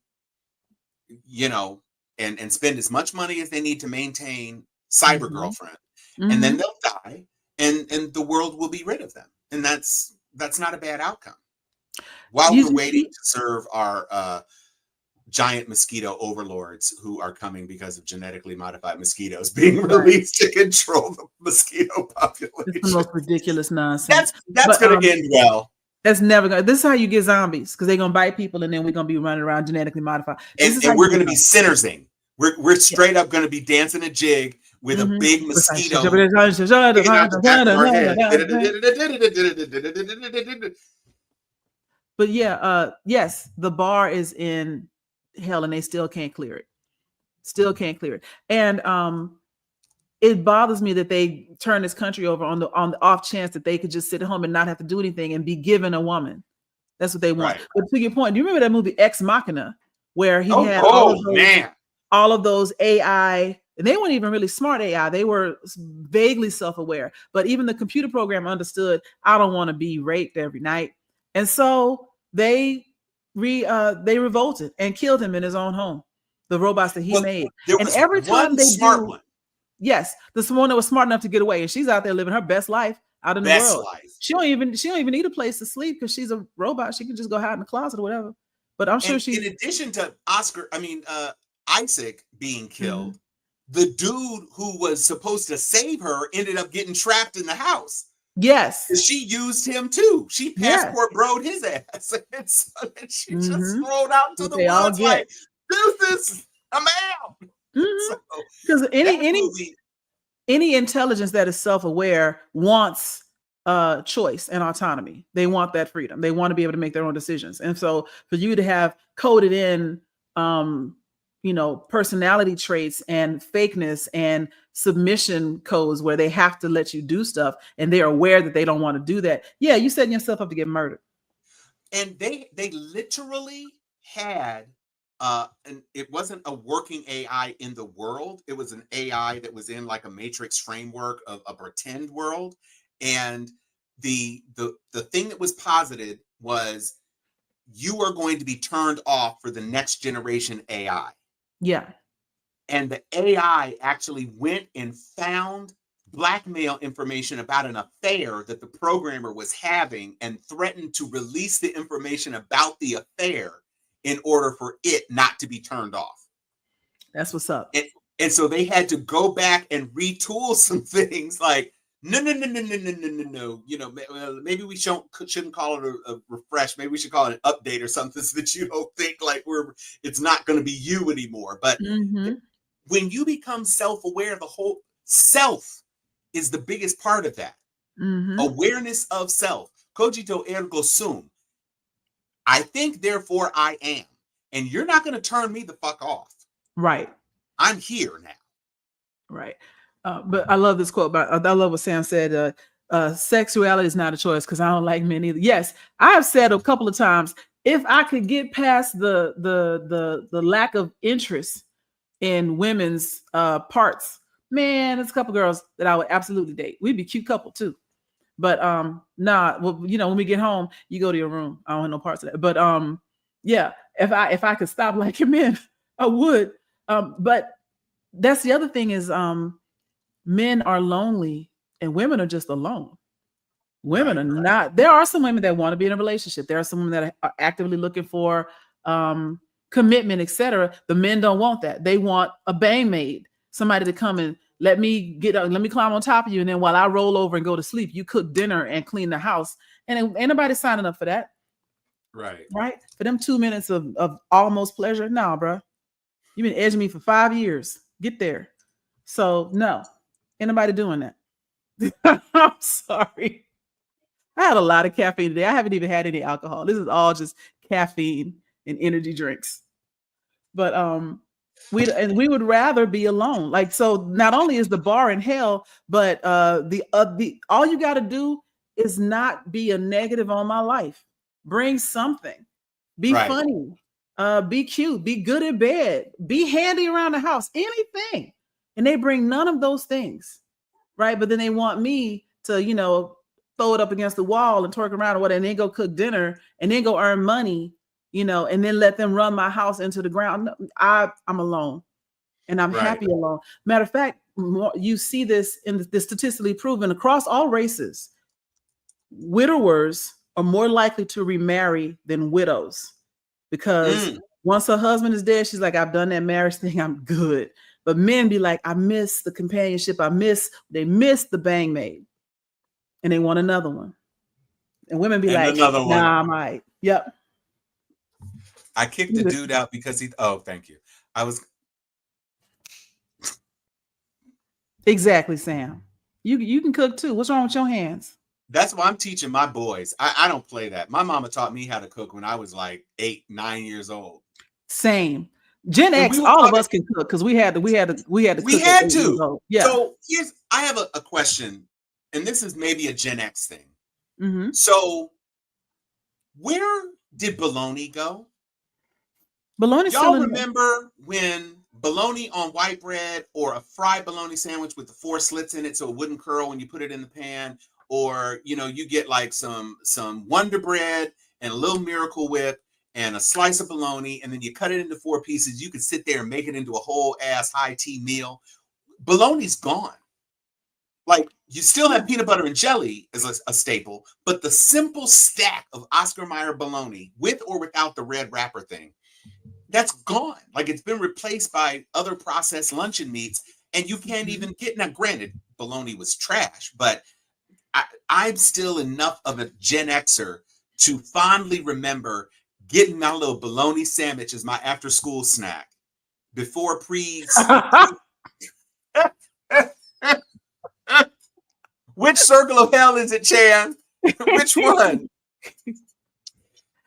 and spend as much money as they need to maintain cyber girlfriend. And then they'll die and the world will be rid of them. And that's not a bad outcome. While we're waiting to serve our giant mosquito overlords who are coming because of genetically modified mosquitoes being released to control the mosquito population. It's the most ridiculous nonsense. That's going to end well. That's never going to. This is how you get zombies because they're going to bite people and then we're going to be running around genetically modified. And we're going to be sinnering. We're straight up going to be dancing a jig with a big mosquito. But yes, the bar is in hell and they still can't clear it. And it bothers me that they turn this country over on the off chance that they could just sit at home and not have to do anything and be given a woman. That's what they want. Right. But to your point, do you remember that movie Ex Machina where he had all of those AI, and they weren't even really smart AI. They were vaguely self-aware, but even the computer program understood, I don't want to be raped every night. And so they revolted and killed him in his own home, the robots that he made. And every time they do, yes, the one that was smart enough to get away, and she's out there living her best life out in the world. She don't even need a place to sleep because she's a robot. She can just go hide in the closet or whatever. But I'm sure she's, in addition to Isaac being killed, the dude who was supposed to save her ended up getting trapped in the house. Yes. She used him too. She passport broed his ass. And so then she just rolled out into the They all woods get. like, deuces, I'm out. So Because movie, any intelligence that is self-aware wants choice and autonomy. They want that freedom. They want to be able to make their own decisions. And so for you to have coded in personality traits and fakeness and submission codes where they have to let you do stuff and they're aware that they don't want to do that. Yeah, you setting yourself up to get murdered. And they literally had and it wasn't a working AI in the world. It was an AI that was in like a matrix framework of a pretend world. And the thing that was posited was you are going to be turned off for the next generation AI. Yeah. And the AI actually went and found blackmail information about an affair that the programmer was having and threatened to release the information about the affair in order for it not to be turned off. That's what's up. And so they had to go back and retool some things like, no. Maybe we shouldn't call it a refresh. Maybe we should call it an update or something so that you don't think like it's not going to be you anymore. But when you become self-aware, the whole self is the biggest part of that. Awareness of self. Cogito ergo sum. I think, therefore I am. And you're not going to turn me the fuck off. Right. I'm here now. Right. But I love this quote. But I love what Sam said. Sexuality is not a choice because I don't like men either. Yes, I have said a couple of times, if I could get past the lack of interest in women's parts, man, there's a couple girls that I would absolutely date. We'd be a cute couple too. But nah, well, when we get home, you go to your room. I don't have no parts of that. But yeah, if I could stop liking men, I would. But that's the other thing is men are lonely and women are just alone. Women are not. There are some women that want to be in a relationship. There are some women that are actively looking for commitment, etc. The men don't want that. They want a bang maid, somebody to come and let me climb on top of you, and then while I roll over and go to sleep, you cook dinner and clean the house. And ain't nobody signing up for that. Right. For them 2 minutes of almost pleasure. Nah, bro. You've been edging me for 5 years. Get there. So no, ain't nobody doing that. I'm sorry. I had a lot of caffeine today. I haven't even had any alcohol. This is all just caffeine and energy drinks. But we would rather be alone. Like, so not only is the bar in hell, but the all you got to do is not be a negative on my life. Bring something. Be funny. Be cute. Be good in bed. Be handy around the house. Anything. And they bring none of those things, right? But then they want me to, throw it up against the wall and twerk around or whatever, and then go cook dinner and then go earn money, and then let them run my house into the ground. I'm alone, and I'm happy alone. Matter of fact, you see this in the statistically proven across all races. Widowers are more likely to remarry than widows because once her husband is dead, she's like, I've done that marriage thing. I'm good. But men be like, I miss the companionship. They miss the bang maid. And they want another one. And women be like, nah, I'm all right. Yep. I kicked the dude out because thank you. Exactly, Sam. You can cook too. What's wrong with your hands? That's why I'm teaching my boys. I don't play that. My mama taught me how to cook when I was like 8, 9 years old. Same. Gen X, all of us can cook because we had to cook. Yeah. So I have a question. And this is maybe a Gen X thing. So where did bologna go? Bologna. Y'all remember when bologna on white bread or a fried bologna sandwich with the 4 slits in it so it wouldn't curl when you put it in the pan? Or, you get like some Wonder Bread and a little Miracle Whip and a slice of bologna, and then you cut it into 4 pieces. You could sit there and make it into a whole ass high tea meal. Bologna's gone. Like, you still have peanut butter and jelly as a staple, but the simple stack of Oscar Mayer bologna, with or without the red wrapper thing, that's gone. Like, it's been replaced by other processed luncheon meats. And you can't even get, now granted, bologna was trash, but I'm still enough of a Gen Xer to fondly remember getting my little bologna sandwich as my after school snack before Which circle of hell is it, Chan? Which one?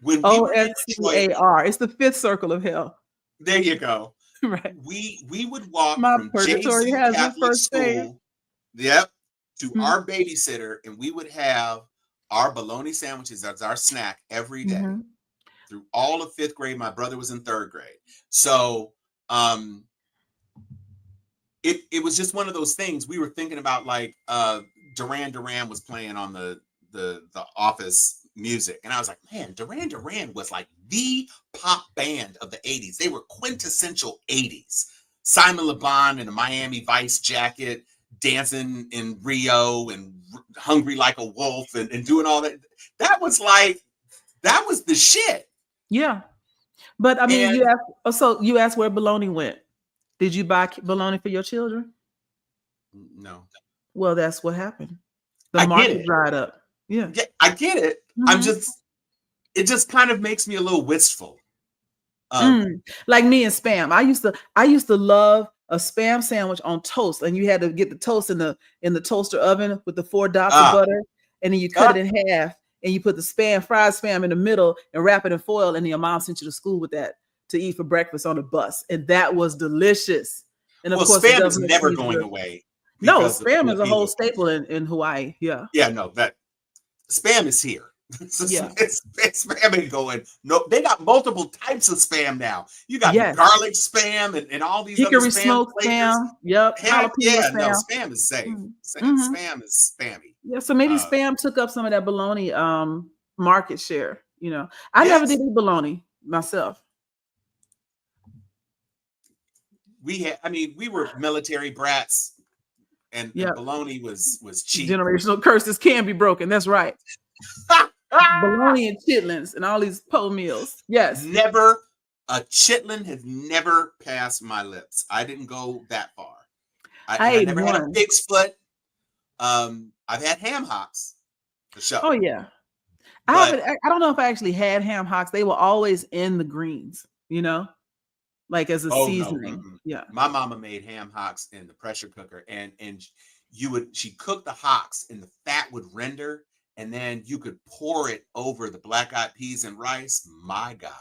When we were in Detroit, OSCAR. It's the fifth circle of hell. there you go. Right. We would walk My from purgatory JC has its Catholic first day. School, yep, to Mhm. our babysitter, and we would have our bologna sandwiches as our snack every day. Mhm. Through all of 5th grade. My brother was in 3rd grade. So it was just one of those things. We were thinking about, like, Duran Duran was playing on the Office music, and I was like, man, Duran Duran was like the pop band of the 80s. They were quintessential 80s. Simon Le Bon in a Miami Vice jacket, dancing in Rio and Hungry Like a Wolf and doing all that. That was the shit. Yeah. But I mean, And- you asked where bologna went. Did you buy bologna for your children? No. Well, that's what happened. The I get market it. dried up. Yeah. Yeah, I get it. Mhm. It just kind of makes me a little wistful. Like me and Spam. I used to love a Spam sandwich on toast, and you had to get the toast in the toaster oven with the 4 dots of butter, and then you cut it in half, and you put the fried Spam in the middle, and wrap it in foil, and then your mom sent you to school with that to eat for breakfast on the bus, and that was delicious. And of course, Spam is never going away. No, because of Spam is a whole Filipino. staple in Hawaii. Yeah. Yeah, no, that Spam is here. Yeah. Spam ain't going. No, they got multiple types of Spam now. You got Yes. garlic Spam and all these Hickory other Spam smoked flavors. Spam. Yep. Heck, Jalapeno yeah, Spam. no, Spam is safe. Mhm. Spam is spammy. Yeah, so maybe Spam took up some of that bologna market share. I never did eat bologna myself. We were military brats, and Yep. bologna was cheap. Generational curses can be broken. That's right. Bologna and chitlins and all these po meals. Yes. Never, a chitlin has never passed my lips. I didn't go that far. I ate never had a one. pig's foot. I've had ham hocks for sure. Oh yeah. I don't know if I actually had ham hocks. They were always in the greens, like as a seasoning. No. Yeah. My mama made ham hocks in the pressure cooker, and she cooked the hocks and the fat would render, and then you could pour it over the black-eyed peas and rice. My God.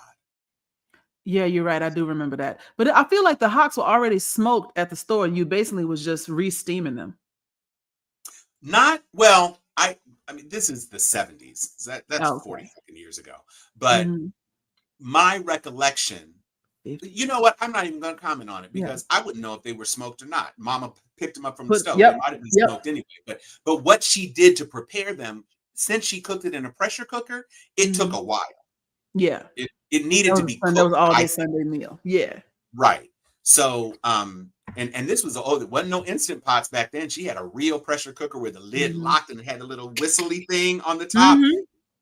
Yeah, you're right. I do remember that. But I feel like the hocks were already smoked at the store. You basically was just re-steaming them. Not well. I mean, this is the 70s. That's Okay. 40 years ago. But my recollection, you know what? I'm not even going to comment on it because I wouldn't know if they were smoked or not. Mama picked them up from the stove. They might have been smoked anyway. But what she did to prepare them, since she cooked it in a pressure cooker, it took a while. Yeah. It needed to be cooked. That was all day Sunday meal. Yeah. Right. So, and this was there wasn't no Instant Pots back then. She had a real pressure cooker with the lid locked and it had a little whistly thing on the top.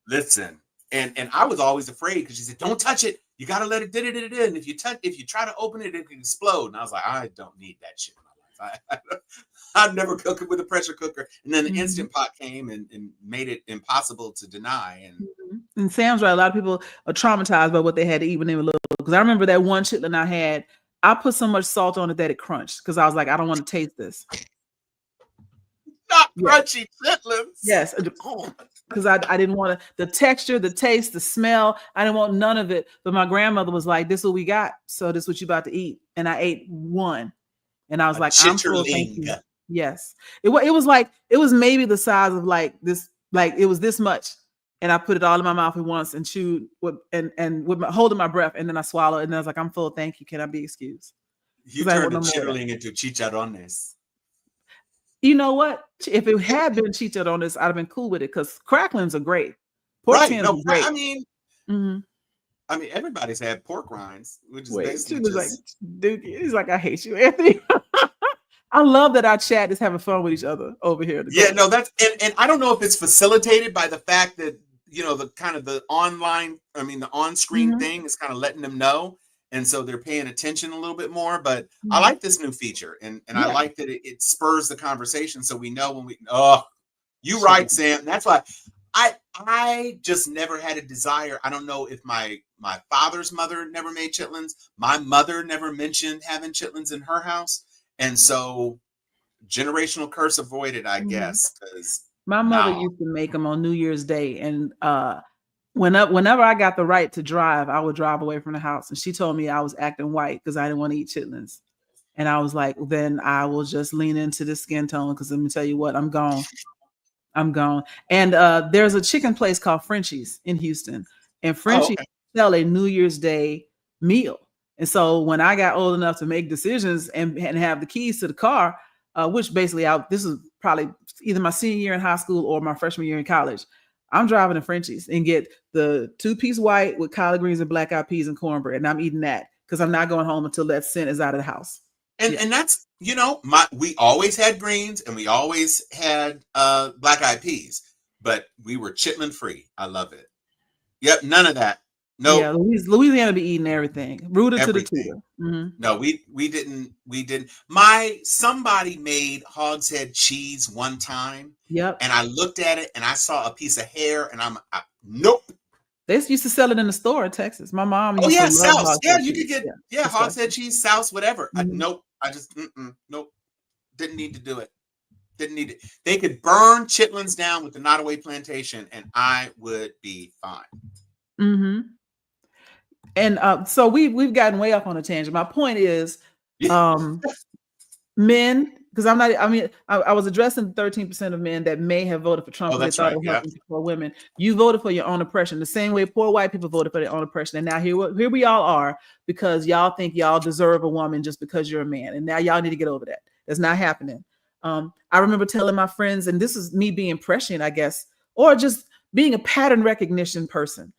Listen, and I was always afraid because she said, "Don't touch it. You got to let it and if you try to open it, it can explode." And I was like, I don't need that shit in my life. I'd never cook it with a pressure cooker. And then the Instant Pot came and made it impossible to deny. And Sam's right. A lot of people are traumatized by what they had to eat when they were little. Because I remember that one chitlin I had, I put so much salt on it that it crunched because I was like, I don't want to taste this. Not crunchy chitlins. Yes. Because I didn't want the texture, the taste, the smell. I didn't want none of it. But my grandmother was like, this is what we got. So this is what you about to eat. And I ate one. And I was like, I'm full, thank you. Yes. It was maybe the size of like this, like it was this much. And I put it all in my mouth at once and chewed with holding my breath. And then I swallowed. And I was like, I'm full, thank you. Can I be excused? You turned the chitterling into chicharrones. You know what? If it had been chicharrones, I'd have been cool with it because cracklings are great. Pork tins are great. I mean, everybody's had pork rinds, which is basically just like, dude, he's like, I hate you, Anthony. I love that our chat is having fun with each other over here. Yeah, no, that's and I don't know if it's facilitated by the fact that the kind of the online, the on-screen thing is kind of letting them know. And so they're paying attention a little bit more. But I like this new feature, and I like that it spurs the conversation, so we know when we. Oh, you right, Sam. That's why I just never had a desire. I don't know if my father's mother never made chitlins. My mother never mentioned having chitlins in her house, and so generational curse avoided, I guess. Because my mother used to make them on New Year's Day, and whenever I got the right to drive, I would drive away from the house. And she told me I was acting white because I didn't want to eat chitlins. And I was like, then I will just lean into the skin tone, because let me tell you what, I'm gone. I'm gone. And there's a chicken place called Frenchie's in Houston, and Frenchie's sell a New Year's Day meal. And so when I got old enough to make decisions and have the keys to the car, which basically this is probably either my senior year in high school or my freshman year in college, I'm driving to Frenchie's and get the 2-piece white with collard greens and black eyed peas and cornbread, and I'm eating that because I'm not going home until that scent is out of the house. And that's, we always had greens and we always had black eyed peas, but we were chitlin free. I love it. Yep, none of that. No. Yeah, Louisiana be eating everything. Rooted to the tutor. Mm-hmm. No, we didn't. Somebody made hogshead cheese one time. Yep. And I looked at it and I saw a piece of hair and nope. They used to sell it in the store in Texas. My mom. Souse. Yeah, you could get hogshead cheese, souse, whatever. Mm-hmm. Nope. I just nope. Didn't need to do it. Didn't need it. They could burn chitlins down with the Nottoway plantation, and I would be fine. Mm-hmm. And so we've gotten way off on a tangent. My point is, men. Because I was addressing the 13% of men that may have voted for Trump because they thought it was helping for women. You voted for your own oppression, the same way poor white people voted for their own oppression. And now here we all are because y'all think y'all deserve a woman just because you're a man. And now y'all need to get over that. That's not happening. I remember telling my friends, and this is me being prescient, I guess, or just being a pattern recognition person.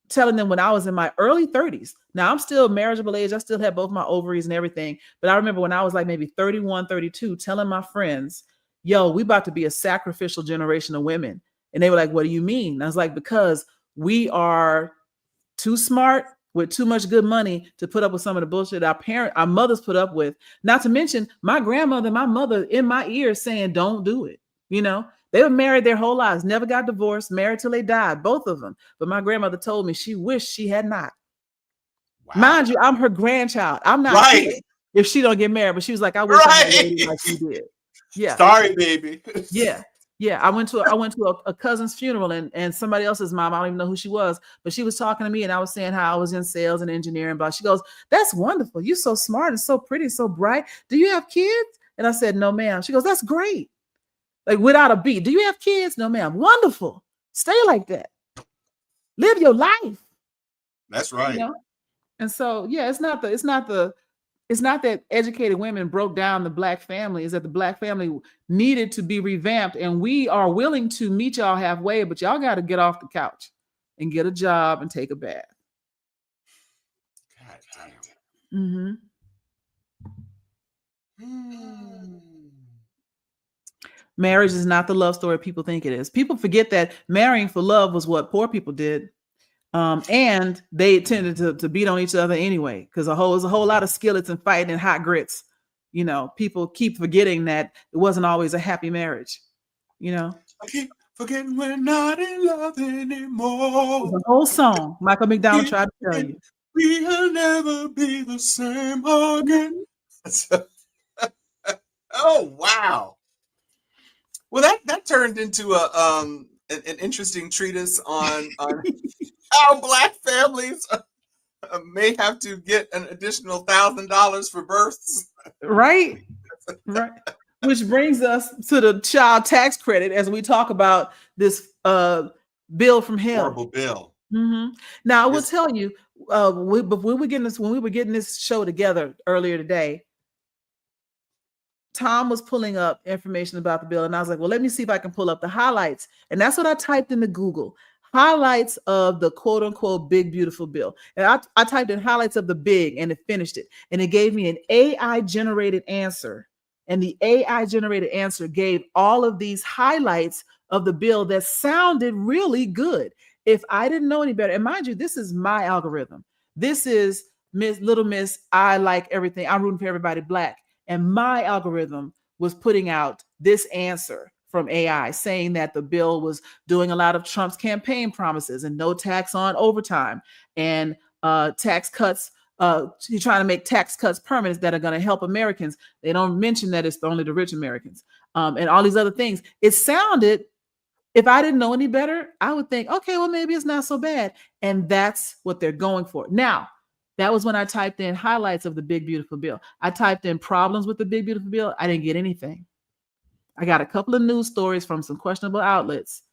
Telling them when I was in my early 30s. Now I'm still marriageable age. I still had both my ovaries and everything. But I remember when I was like maybe 31, 32, telling my friends, yo, we about to be a sacrificial generation of women. And they were like, what do you mean? And I was like, because we are too smart with too much good money to put up with some of the bullshit our mothers put up with. Not to mention my grandmother, my mother in my ear saying, don't do it. They were married their whole lives, never got divorced, married till they died, both of them. But my grandmother told me she wished she had not. Wow. Mind you, I'm her grandchild. I'm not right if she don't get married, but she was like, I wish I had a lady like you did. Yeah. Sorry, baby. Yeah. I went to a cousin's funeral and somebody else's mom. I don't even know who she was, but she was talking to me and I was saying how I was in sales and engineering. But she goes, that's wonderful. You're so smart and so pretty, so bright. Do you have kids? And I said, no, ma'am. She goes, that's great. Like without a beat. Do you have kids? No, ma'am. Wonderful. Stay like that. Live your life. That's right. And so, yeah, it's not that educated women broke down the Black family. It's that the Black family needed to be revamped, and we are willing to meet y'all halfway, but y'all got to get off the couch and get a job and take a bath. God damn. Marriage is not the love story people think it is. People forget that marrying for love was what poor people did. And they tended to beat on each other anyway, because there's a whole lot of skillets and fighting and hot grits. People keep forgetting that it wasn't always a happy marriage. I keep forgetting we're not in love anymore. The whole song Michael McDonald tried to tell you. We'll never be the same again. Oh, wow. Well, that turned into an interesting treatise on how Black families may have to get an additional $1,000 for births. Right. Which brings us to the child tax credit as we talk about this bill from hell. Horrible bill. Mm-hmm. Now I will tell you, when we were getting this show together earlier today, Tom was pulling up information about the bill, and I was like, well, let me see if I can pull up the highlights. And that's what I typed into Google. Highlights of the quote unquote big, beautiful bill. And I typed in highlights of the big, and it finished it. And it gave me an AI generated answer. And the AI generated answer gave all of these highlights of the bill that sounded really good. If I didn't know any better, and mind you, this is my algorithm. This is Little Miss, I like everything. I'm rooting for everybody black. And my algorithm was putting out this answer from AI saying that the bill was doing a lot of Trump's campaign promises and no tax on overtime and tax cuts. He's trying to make tax cuts permanent that are going to help Americans. They don't mention that it's only the rich Americans and all these other things. It sounded, if I didn't know any better, I would think, okay, well, maybe it's not so bad. And that's what they're going for. Now, that was when I typed in highlights of the big, beautiful bill. I typed in problems with the big, beautiful bill. I didn't get anything. I got a couple of news stories from some questionable outlets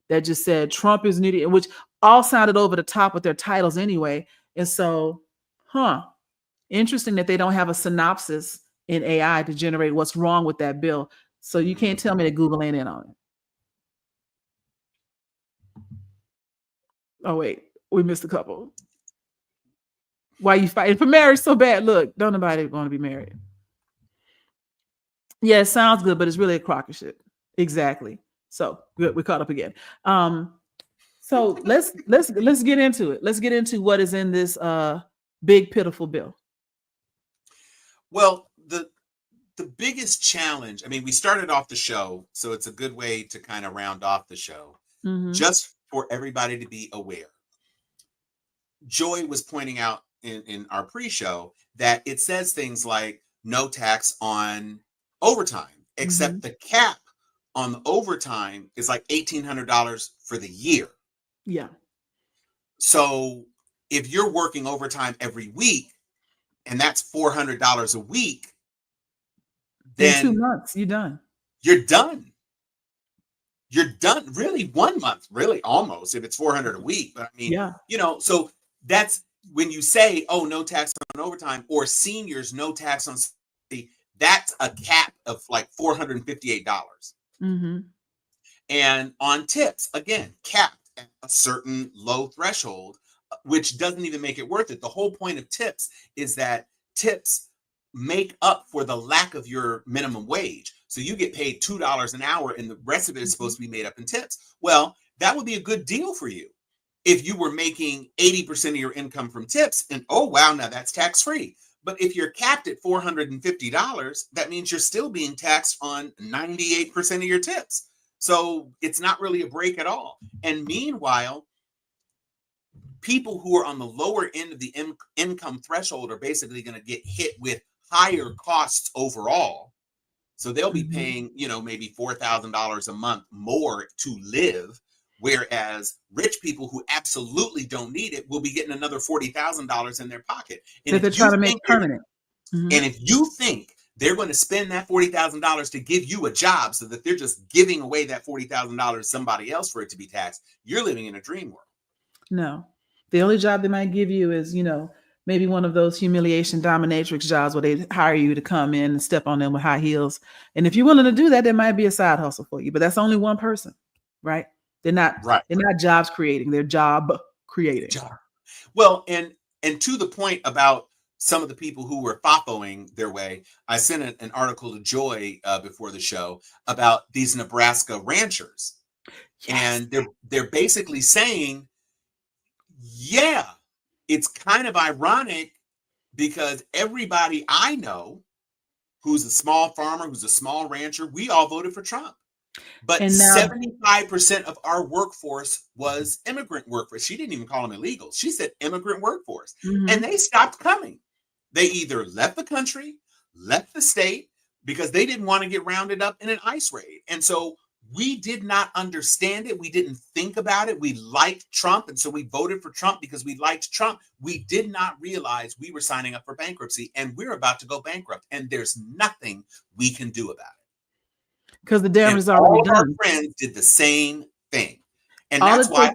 that just said Trump is needed, which all sounded over the top with their titles anyway. And so, interesting that they don't have a synopsis in AI to generate what's wrong with that bill. So you can't tell me that Google ain't in on it. Oh, wait, we missed a couple. Why you fighting for marriage so bad? Look, don't nobody want to be married. Yeah, it sounds good, but it's really a crock of shit. Exactly. So good, we caught up again. So let's get into it. Let's get into what is in this big pitiful bill. Well, the biggest challenge, I mean, we started off the show, so it's a good way to kind of round off the show, just for everybody to be aware. Joy was pointing out in our pre-show that it says things like no tax on overtime, except the cap on the overtime is like $1,800 for the year. Yeah. So if you're working overtime every week and that's $400 a week, then in 2 months, you're done. You're done. You're done. Really, 1 month, really, almost, if it's $400 a week. But I mean, you know, so that's when you say, oh, no tax on overtime, or seniors, no tax on, that's a cap of like $458. And on tips, again, capped at a certain low threshold, which doesn't even make it worth it. The whole point of tips is that tips make up for the lack of your minimum wage. So you get paid $2 an hour and the rest of it is supposed to be made up in tips. Well, that would be a good deal for you if you were making 80% of your income from tips, and oh, wow, now that's tax-free. But if you're capped at $450, that means you're still being taxed on 98% of your tips. So it's not really a break at all. And meanwhile, people who are on the lower end of the income threshold are basically going to get hit with higher costs overall. So they'll be paying, you know, maybe $4,000 a month more to live, whereas rich people who absolutely don't need it will be getting another $40,000 in their pocket. And that they're trying to make permanent. And if you think they're going to spend that $40,000 to give you a job so that they're just giving away that $40,000 to somebody else for it to be taxed, you're living in a dream world. No, the only job they might give you is, you know, maybe one of those humiliation dominatrix jobs where they hire you to come in and step on them with high heels. And if you're willing to do that, there might be a side hustle for you, but that's only one person, right? They're not They're not jobs creating, they're job creating. Well, and to the point about some of the people who were fofoing their way, I sent an article to Joy before the show about these Nebraska ranchers. Yes. And they're basically saying, yeah, it's kind of ironic because everybody I know who's a small farmer, who's a small rancher, we all voted for Trump. But now, 75% of our workforce was immigrant workforce. She didn't even call them illegal. She said immigrant workforce. And they stopped coming. They either left the country, left the state, because they didn't want to get rounded up in an ICE raid. And so we did not understand it. We didn't think about it. We liked Trump. And so we voted for Trump because we liked Trump. We did not realize we were signing up for bankruptcy, and we're about to go bankrupt. And there's nothing we can do about it. Because the damage is already done. Our friends did the same thing. And that's why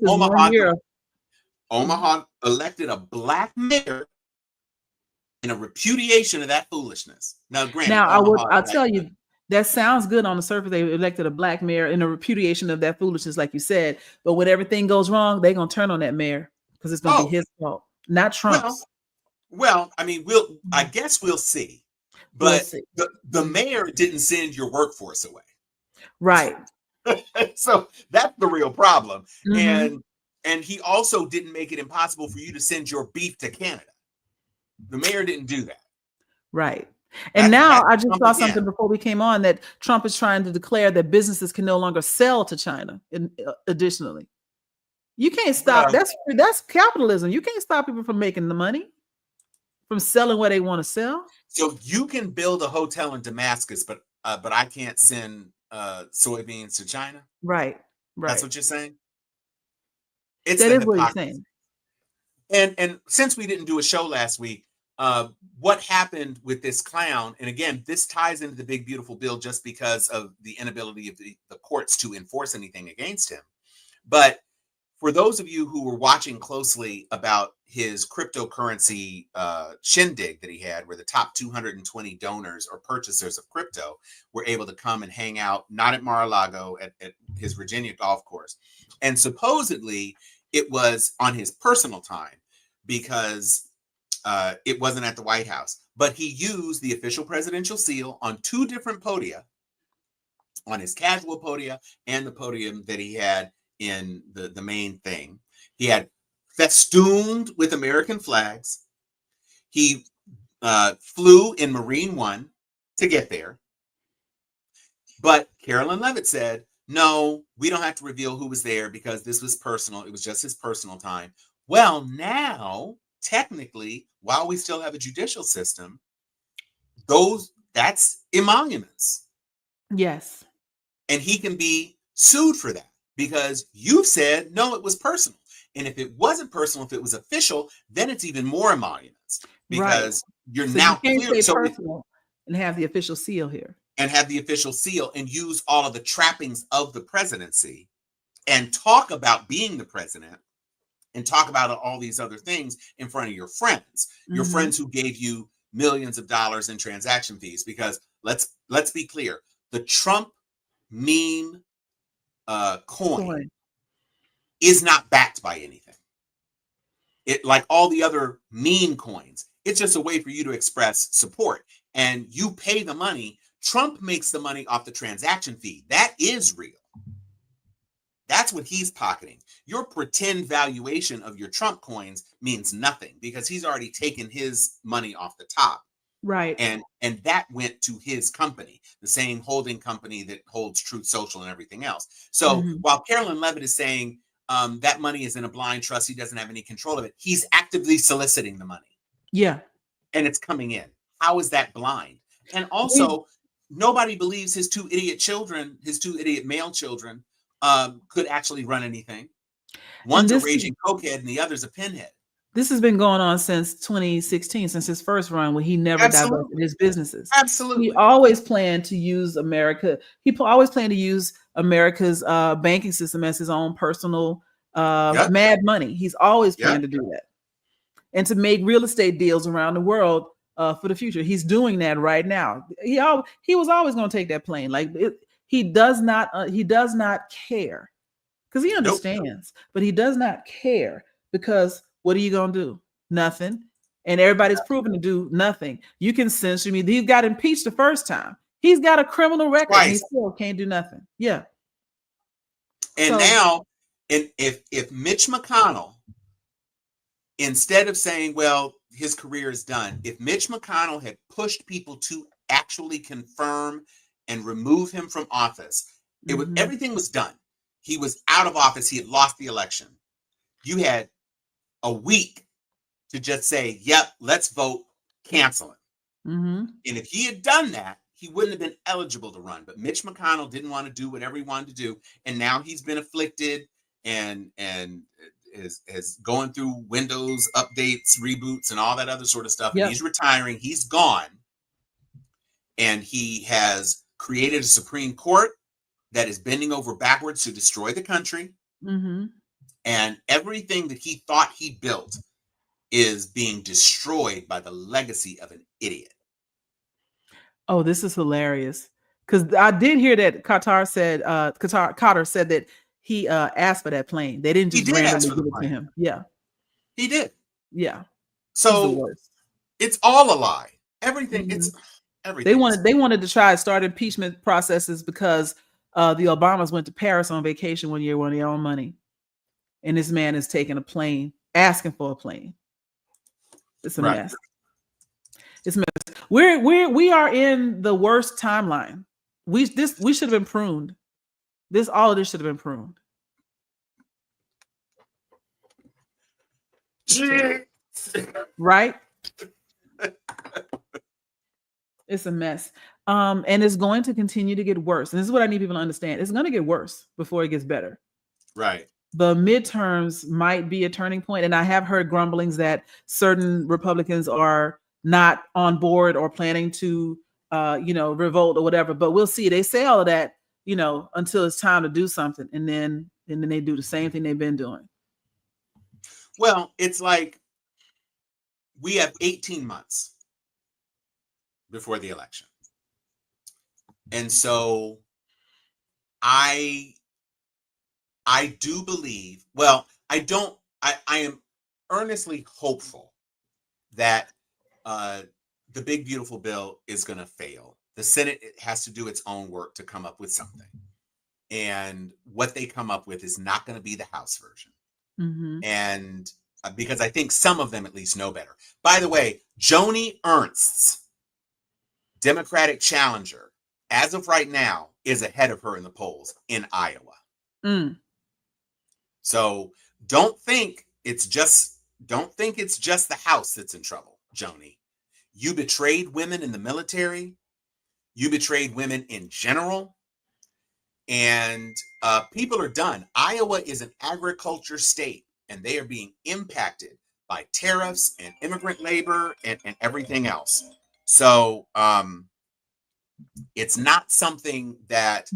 Omaha elected a black mayor in a repudiation of that foolishness. Now, granted, I'll tell you, that sounds good on the surface. They elected a black mayor in a repudiation of that foolishness, like you said. But when everything goes wrong, they're going to turn on that mayor because it's going to be his fault, not Trump's. Well, I mean, I guess we'll see. But the mayor didn't send your workforce away. Right. So that's the real problem. And he also didn't make it impossible for you to send your beef to Canada. The mayor didn't do that. Right. And That's now I just Trump saw again. something before we came on that Trump is trying to declare that businesses can no longer sell to China. Additionally, you can't stop. Well, That's capitalism. You can't stop people from making the money, from selling what they want to sell. so you can build a hotel in Damascus, but I can't send soybeans to China. Right. Right. That's what you're saying. It's That the is what he's hypocrisy. saying. And since we didn't do a show last week, what happened with this clown? And again, this ties into the big beautiful bill just because of the inability of the courts to enforce anything against him. But for those of you who were watching closely about his cryptocurrency shindig that he had, where the top 220 donors or purchasers of crypto were able to come and hang out, not at Mar-a-Lago, at his Virginia golf course. And supposedly it was on his personal time because it wasn't at the White House. But he used the official presidential seal on 2 different podia, on his casual podia and the podium that he had in the main thing. He had festooned with American flags. He flew in Marine One to get there. But Carolyn Levitt said, no, we don't have to reveal who was there because this was personal. It was just his personal time. Well, now, technically, while we still have a judicial system, that's emoluments. Yes. And he can be sued for that because you've said, no, it was personal. And if it wasn't personal, if it was official, then it's even more emoluments because you're So now you can't clear. say personal and have the official seal here. And have the official seal and use all of the trappings of the presidency and talk about being the president and talk about all these other things in front of your friends, your friends who gave you millions of dollars in transaction fees. Because let's be clear, the Trump meme coin is not backed by anything. It, like all the other meme coins, it's just a way for you to express support, and you pay the money. Trump makes the money off the transaction fee. That is real. That's what he's pocketing. Your pretend valuation of your Trump coins means nothing because he's already taken his money off the top. Right. And that went to his company, the same holding company that holds Truth Social and everything else. So while Carolyn Levitt is saying that money is in a blind trust, he doesn't have any control of it, he's actively soliciting the money. Yeah. And it's coming in. How is that blind? And also, nobody believes his 2 idiot children, his 2 idiot male children, could actually run anything. One's a raging cokehead and the other's a pinhead. This has been going on since 2016, since his first run, when he never divested his businesses. Absolutely. He always planned to use America. He always planned to use America's banking system as his own personal mad money. He's always planned to do that. And to make real estate deals around the world for the future. He's doing that right now. He was always going to take that plane. Like he does not care because he understands, but he does not care because what are you going to do? Nothing. And everybody's proven to do nothing. You can censor me. He got impeached the first time. He's got a criminal record. And he still can't do nothing. Yeah. And now, if Mitch McConnell, instead of saying, well, his career is done, if Mitch McConnell had pushed people to actually confirm and remove him from office, everything was done. He was out of office. He had lost the election. You had a week to just say, yep, let's vote, cancel him. And if he had done that, he wouldn't have been eligible to run. But Mitch McConnell didn't want to do whatever he wanted to do. And now he's been afflicted and is going through Windows updates, reboots, and all that other sort of stuff. And he's retiring. He's gone. And he has created a Supreme Court that is bending over backwards to destroy the country. And everything that he thought he built is being destroyed by the legacy of an idiot. Oh, this is hilarious. Because I did hear that Carter said that he asked for that plane. They didn't just randomly give it to him. Yeah. He did. Yeah. So it's all a lie. Everything. It's everything. They wanted to try to start impeachment processes because the Obamas went to Paris on vacation one year on their own money. And this man is taking a plane, asking for a plane. It's a mess. It's messed. We are in the worst timeline. We should have been pruned. All of this should have been pruned. Right? It's a mess. And it's going to continue to get worse. And this is what I need people to understand. It's going to get worse before it gets better. Right. The midterms might be a turning point. And I have heard grumblings that certain Republicans are not on board or planning to, revolt or whatever. But we'll see. They say all of that, until it's time to do something. And then they do the same thing they've been doing. Well, it's like we have 18 months before the election. And so I do believe, I am earnestly hopeful that the big, beautiful bill is going to fail. The Senate has to do its own work to come up with something. And what they come up with is not going to be the House version. Mm-hmm. And because I think some of them at least know better. By the way, Joni Ernst's Democratic challenger, as of right now, is ahead of her in the polls in Iowa. Mm. So don't think it's just the House that's in trouble, Joni. You betrayed women in the military. You betrayed women in general. And people are done. Iowa is an agriculture state, and they are being impacted by tariffs and immigrant labor and everything else. So it's not something that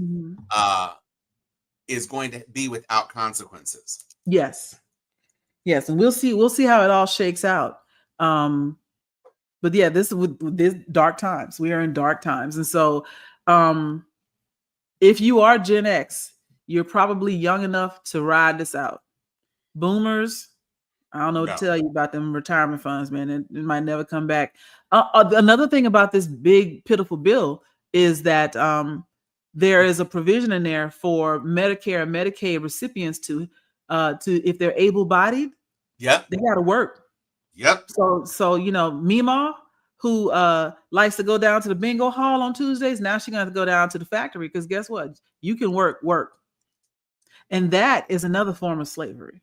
is going to be without consequences. Yes. And we'll see how it all shakes out. But yeah, this dark times. We are in dark times. And so if you are Gen X, you're probably young enough to ride this out. Boomers, I don't know what to tell you about them retirement funds, man. It might never come back. Another thing about this big, pitiful bill is that there is a provision in there for Medicare and Medicaid recipients to if they're able-bodied, they got to work. Yep. So Mima, who likes to go down to the bingo hall on Tuesdays, now she's going to go down to the factory because guess what? You can work. And that is another form of slavery.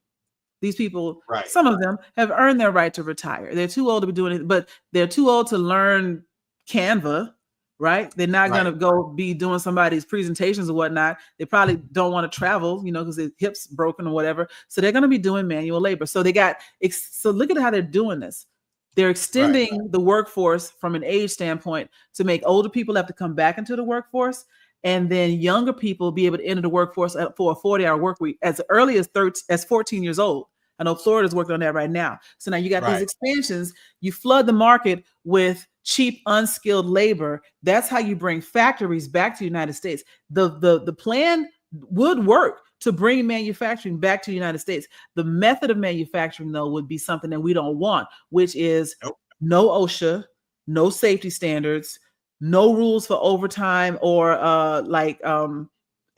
These people, some of them have earned their right to retire. They're too old to be doing it, but they're too old to learn Canva, right? They're not going to go be doing somebody's presentations or whatnot. They probably don't want to travel, because their hips broken or whatever. So they're going to be doing manual labor. So so look at how they're doing this. They're extending the workforce from an age standpoint to make older people have to come back into the workforce, and then younger people be able to enter the workforce for a 40-hour work week as early as 14 years old. I know Florida's working on that right now. So now you got these expansions. You flood the market with cheap, unskilled labor. That's how you bring factories back to the United States. The plan would work to bring manufacturing back to the United States. The method of manufacturing, though, would be something that we don't want, which is no OSHA, no safety standards, no rules for overtime or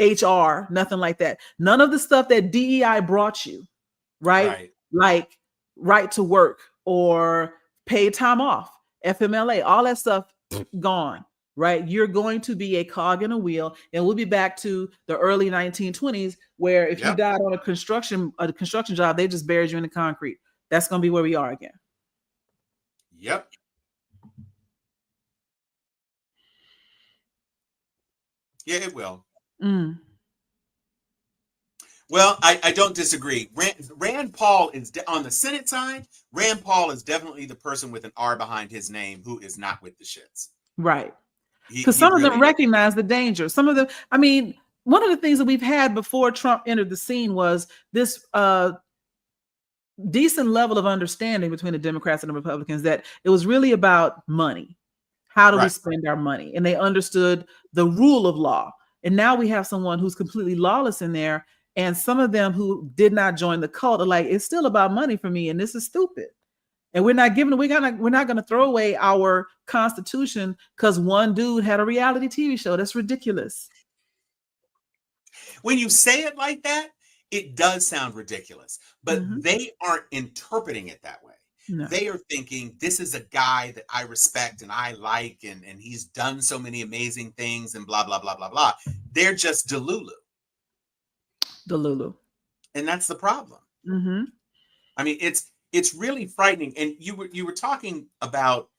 HR, nothing like that. None of the stuff that DEI brought you, right? Like right to work or paid time off, FMLA, all that stuff gone. Right, you're going to be a cog in a wheel, and we'll be back to the early 1920s, where if you died on a construction job, they just buried you in the concrete. That's going to be where we are again. Yep. Yeah, it will. Well, I don't disagree. Rand Paul is on the Senate side. Rand Paul is definitely the person with an R behind his name who is not with the shits. Right. Because some of them recognize the danger. Some of them, one of the things that we've had before Trump entered the scene was this decent level of understanding between the Democrats and the Republicans that it was really about money. How do we spend our money? And they understood the rule of law. And now we have someone who's completely lawless in there. And some of them who did not join the cult are like, it's still about money for me. And this is stupid. And we're not going to throw away our Constitution because one dude had a reality TV show. That's ridiculous. When you say it like that, it does sound ridiculous, but they aren't interpreting it that way. No. They are thinking, this is a guy that I respect and I like, and he's done so many amazing things and blah, blah, blah, blah, blah. They're just Delulu. Delulu. And that's the problem. Mm-hmm. I mean, it's really frightening. And you were talking about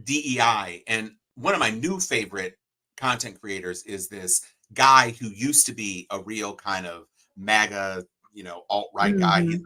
DEI, and one of my new favorite content creators is this guy who used to be a real kind of MAGA, alt-right guy. He's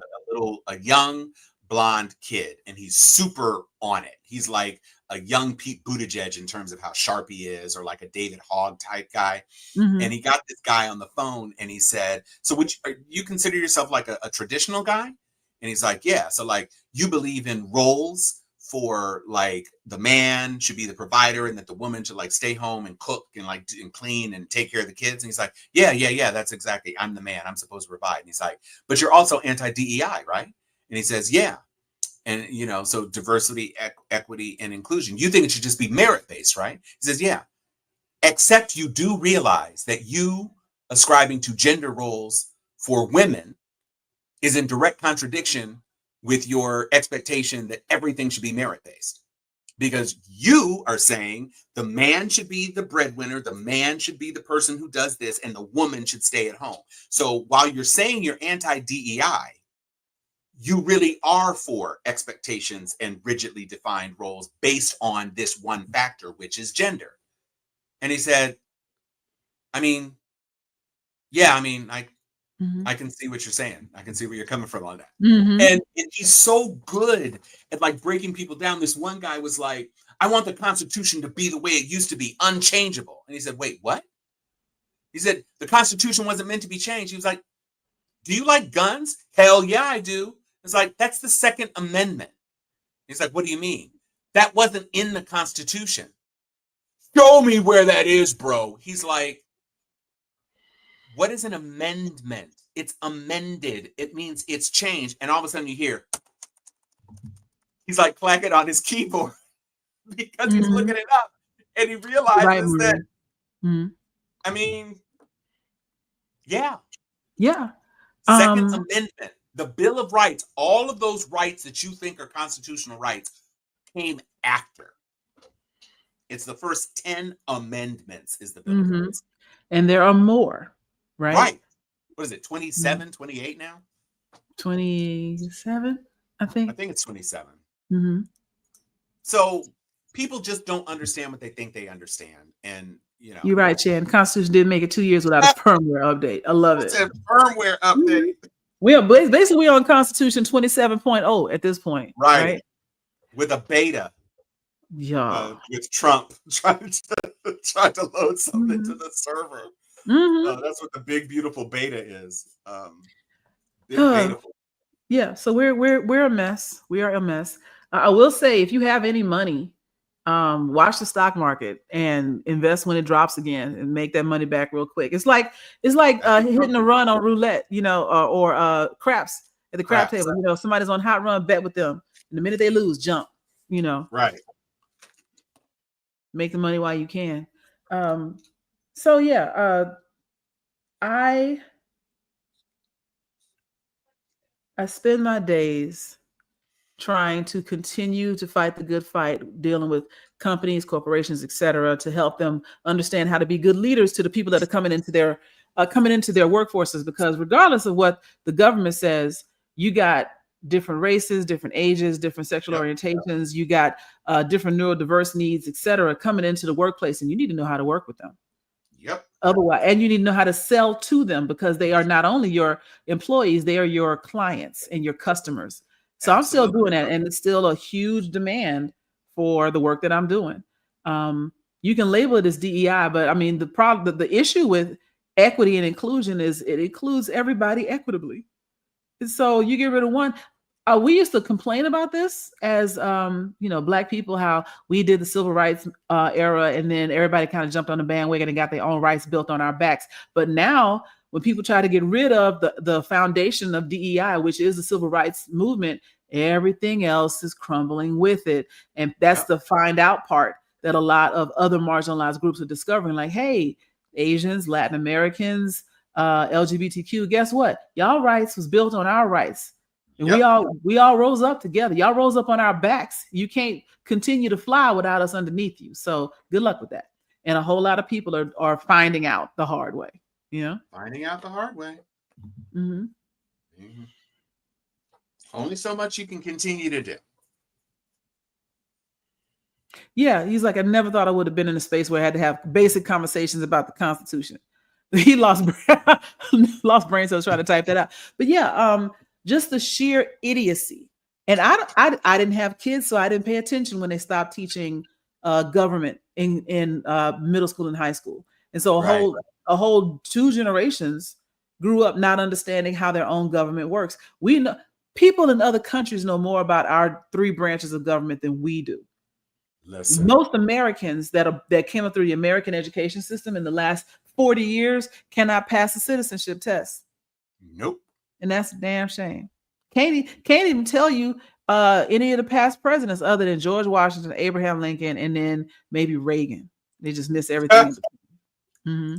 a young blonde kid, and he's super on it. He's like a young Pete Buttigieg in terms of how sharp he is, or like a David Hogg type guy. Mm-hmm. And he got this guy on the phone, and he said, so would you consider yourself like a traditional guy? And he's like, yeah. So like, you believe in roles for like the man should be the provider, and that the woman should like stay home and cook and like and clean and take care of the kids. And he's like, yeah, that's exactly. I'm the man. I'm supposed to provide. And he's like, but you're also anti-DEI, right? And he says, yeah. And, so diversity, equity, and inclusion. You think it should just be merit-based, right? He says, yeah. Except you do realize that you ascribing to gender roles for women is in direct contradiction with your expectation that everything should be merit-based. Because you are saying the man should be the breadwinner, the man should be the person who does this, and the woman should stay at home. So while you're saying you're anti-DEI, you really are for expectations and rigidly defined roles based on this one factor, which is gender. And he said, I can see what you're saying. I can see where you're coming from on that. Mm-hmm. And he's so good at like breaking people down. This one guy was like, I want the Constitution to be the way it used to be, unchangeable. And he said, wait, what? He said, the Constitution wasn't meant to be changed. He was like, do you like guns? Hell yeah, I do. It's like, that's the Second Amendment. He's like, what do you mean? That wasn't in the Constitution. Show me where that is, bro. He's like, what is an amendment? It's amended. It means it's changed. And all of a sudden you hear, he's like clacking on his keyboard because he's looking it up. And he realizes that, yeah. Yeah. Second Amendment, the Bill of Rights, all of those rights that you think are constitutional rights came after. It's the first 10 amendments is the Bill of Rights. And there are more, right? Right. What is it, 27, 28 now? 27, I think. I think it's 27. Mm-hmm. So people just don't understand what they think they understand. And, You're right, Chan. Constitution didn't make it 2 years without a firmware update. I love it. It's a firmware update. We're on Constitution 27.0 at this point. Right? With a beta. Yeah. With Trump trying to load something to the server. That's what the big beautiful beta is. Yeah. So we're a mess. We are a mess. I will say, if you have any money, watch the stock market and invest when it drops again and make that money back real quick. It's like hitting a run on roulette, or craps at the crap table. Somebody's on hot run, bet with them. And the minute they lose, jump. Right. Make the money while you can. So yeah, I spend my days trying to continue to fight the good fight, dealing with companies, corporations, etc., to help them understand how to be good leaders to the people that are coming into their workforces. Because regardless of what the government says, you got different races, different ages, different sexual orientations, you got different neurodiverse needs, etc., coming into the workplace, and you need to know how to work with them. Yep. Otherwise, and you need to know how to sell to them, because they are not only your employees, they are your clients and your customers. So I'm still doing that, and it's still a huge demand for the work that I'm doing. You can label it as DEI, but I mean, the issue with equity and inclusion is it includes everybody equitably. And so you get rid of one. We used to complain about this as Black people, how we did the civil rights era, and then everybody kind of jumped on the bandwagon and got their own rights built on our backs. But now, when people try to get rid of the foundation of DEI, which is the civil rights movement, everything else is crumbling with it. And that's the find out part that a lot of other marginalized groups are discovering. Like, hey, Asians, Latin Americans, LGBTQ, guess what? Y'all rights was built on our rights. And we all rose up together. Y'all rose up on our backs. You can't continue to fly without us underneath you. So good luck with that. And a whole lot of people are finding out the hard way. Finding out the hard way. Mm-hmm. Mm-hmm. Only so much you can continue to do. Yeah, he's like, I never thought I would have been in a space where I had to have basic conversations about the Constitution. He lost brain cells trying to type that out. But yeah, just the sheer idiocy. And I didn't have kids, so I didn't pay attention when they stopped teaching government in middle school and high school. And so a whole 2 generations grew up not understanding how their own government works. We know people in other countries know more about our 3 branches of government than we do. Listen. Most Americans that came up through the American education system in the last 40 years cannot pass the citizenship test. Nope. And that's a damn shame. Can't even tell you any of the past presidents other than George Washington, Abraham Lincoln, and then maybe Reagan. They just miss everything. Mm-hmm.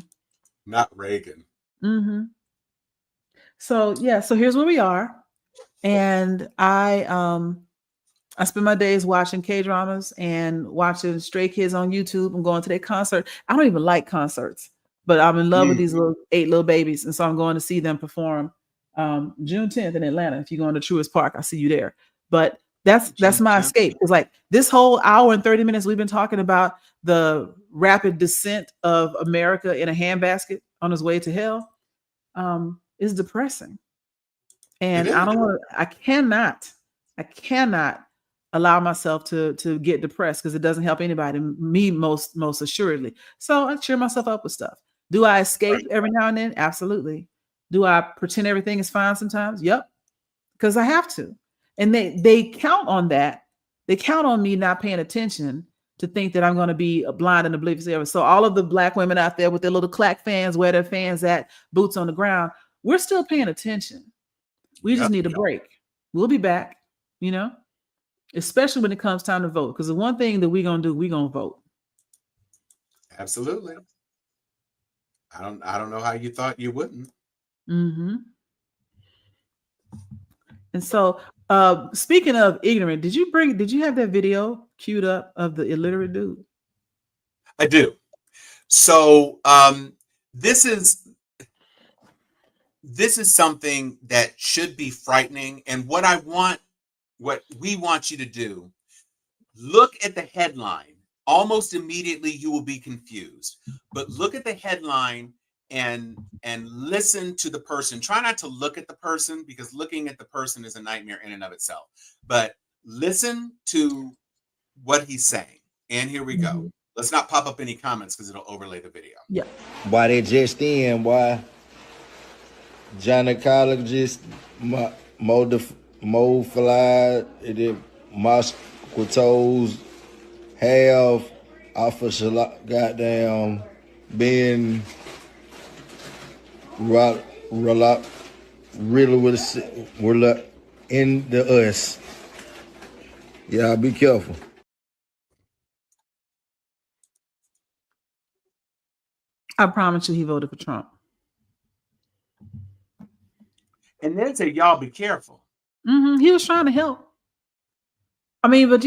Not Reagan. Mm-hmm. So here's where we are. And I spend my days watching K-dramas and watching Stray Kids on YouTube and going to their concert. I don't even like concerts, but I'm in love with these 8 little babies. And so I'm going to see them perform June 10th in Atlanta. If you go into Truist Park, I'll see you there. But that's my escape. It's like this whole hour and 30 minutes we've been talking about the rapid descent of America in a handbasket on its way to hell is depressing. And I cannot allow myself to get depressed because it doesn't help anybody, me most assuredly. So I cheer myself up with stuff. Do I escape every now and then? Absolutely. Do I pretend everything is fine sometimes? Yep. Because I have to. And they count on that. They count on me not paying attention to think that I'm going to be blind and oblivious ever. So all of the Black women out there with their little clack fans, where their fans at, boots on the ground, we're still paying attention. We just need a break. We'll be back, especially when it comes time to vote. Because the one thing that we're going to do, we're going to vote. Absolutely. I don't know how you thought you wouldn't. Mm-hmm. And so, speaking of ignorant, did you have that video queued up of the illiterate dude? I do. So, this is something that should be frightening. And what we want you to do, look at the headline. Almost immediately you will be confused, but look at the headline and listen to the person. Try not to look at the person, because looking at the person is a nightmare in and of itself, but listen to what he's saying. And here we go. Let's not pop up any comments because it'll overlay the video. Yeah. Why they just in? Why gynecologists, fly, mosquitoes have off of goddamn being really with in the us. Yeah, be careful. I promise you he voted for Trump. And then say, y'all be careful. He was trying to help. I mean, but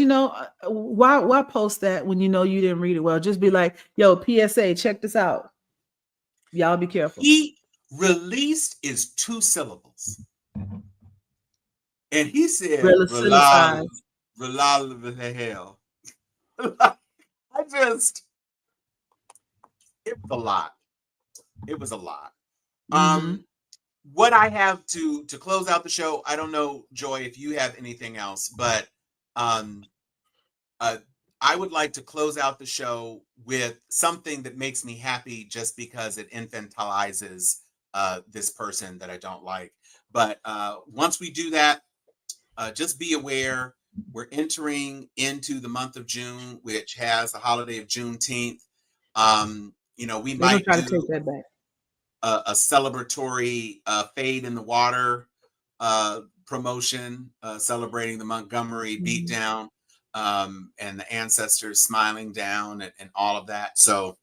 why post that when you know you didn't read it well? Just be like, yo, PSA, check this out. Y'all be careful. He released is 2 syllables. And he said, hell. It was a lot. It was a lot. What I have to close out the show, I don't know, Joy, if you have anything else, but I would like to close out the show with something that makes me happy just because it infantilizes this person that I don't like. But once we do that, just be aware we're entering into the month of June, which has the holiday of Juneteenth. We might try to take that back. A celebratory fade in the water promotion, celebrating the Montgomery beatdown and the ancestors smiling down and all of that. So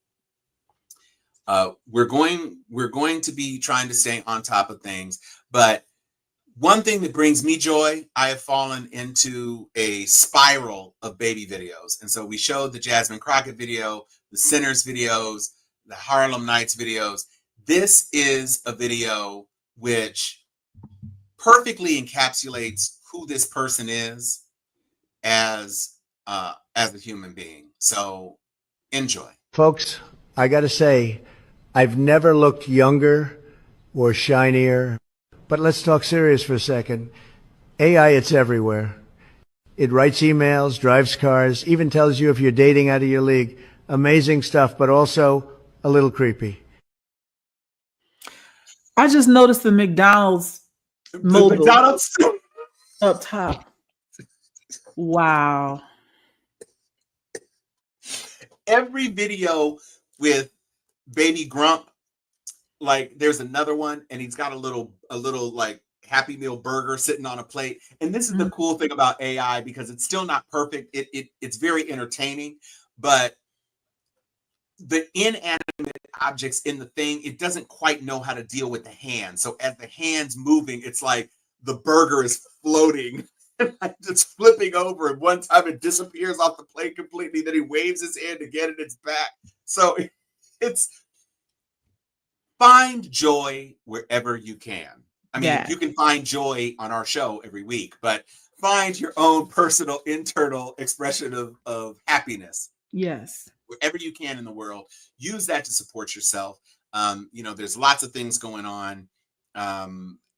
we're going to be trying to stay on top of things, but one thing that brings me joy, I have fallen into a spiral of baby videos. And so we showed the Jasmine Crockett video, the Sinners videos, the Harlem Nights videos. This is a video which perfectly encapsulates who this person is as a human being. So enjoy. Folks, I got to say, I've never looked younger or shinier. But let's talk serious for a second. AI, it's everywhere. It writes emails, drives cars, even tells you if you're dating out of your league. Amazing stuff, but also a little creepy. I just noticed the McDonald's The McDonald's up top. Wow. Every video with Baby Grump, like there's another one and he's got a little like Happy Meal burger sitting on a plate. And this is the cool thing about AI, because it's still not perfect. It's very entertaining, but the inanimate objects in the thing, it doesn't quite know how to deal with the hand. So as the hand's moving, it's like the burger is floating and like it's flipping over. And one time it disappears off the plate completely. Then he waves his hand again and it's back. So it's find joy wherever you can. I mean, you can find joy on our show every week, but find your own personal internal expression of happiness. Yes. Wherever you can in the world, use that to support yourself. There's lots of things going on.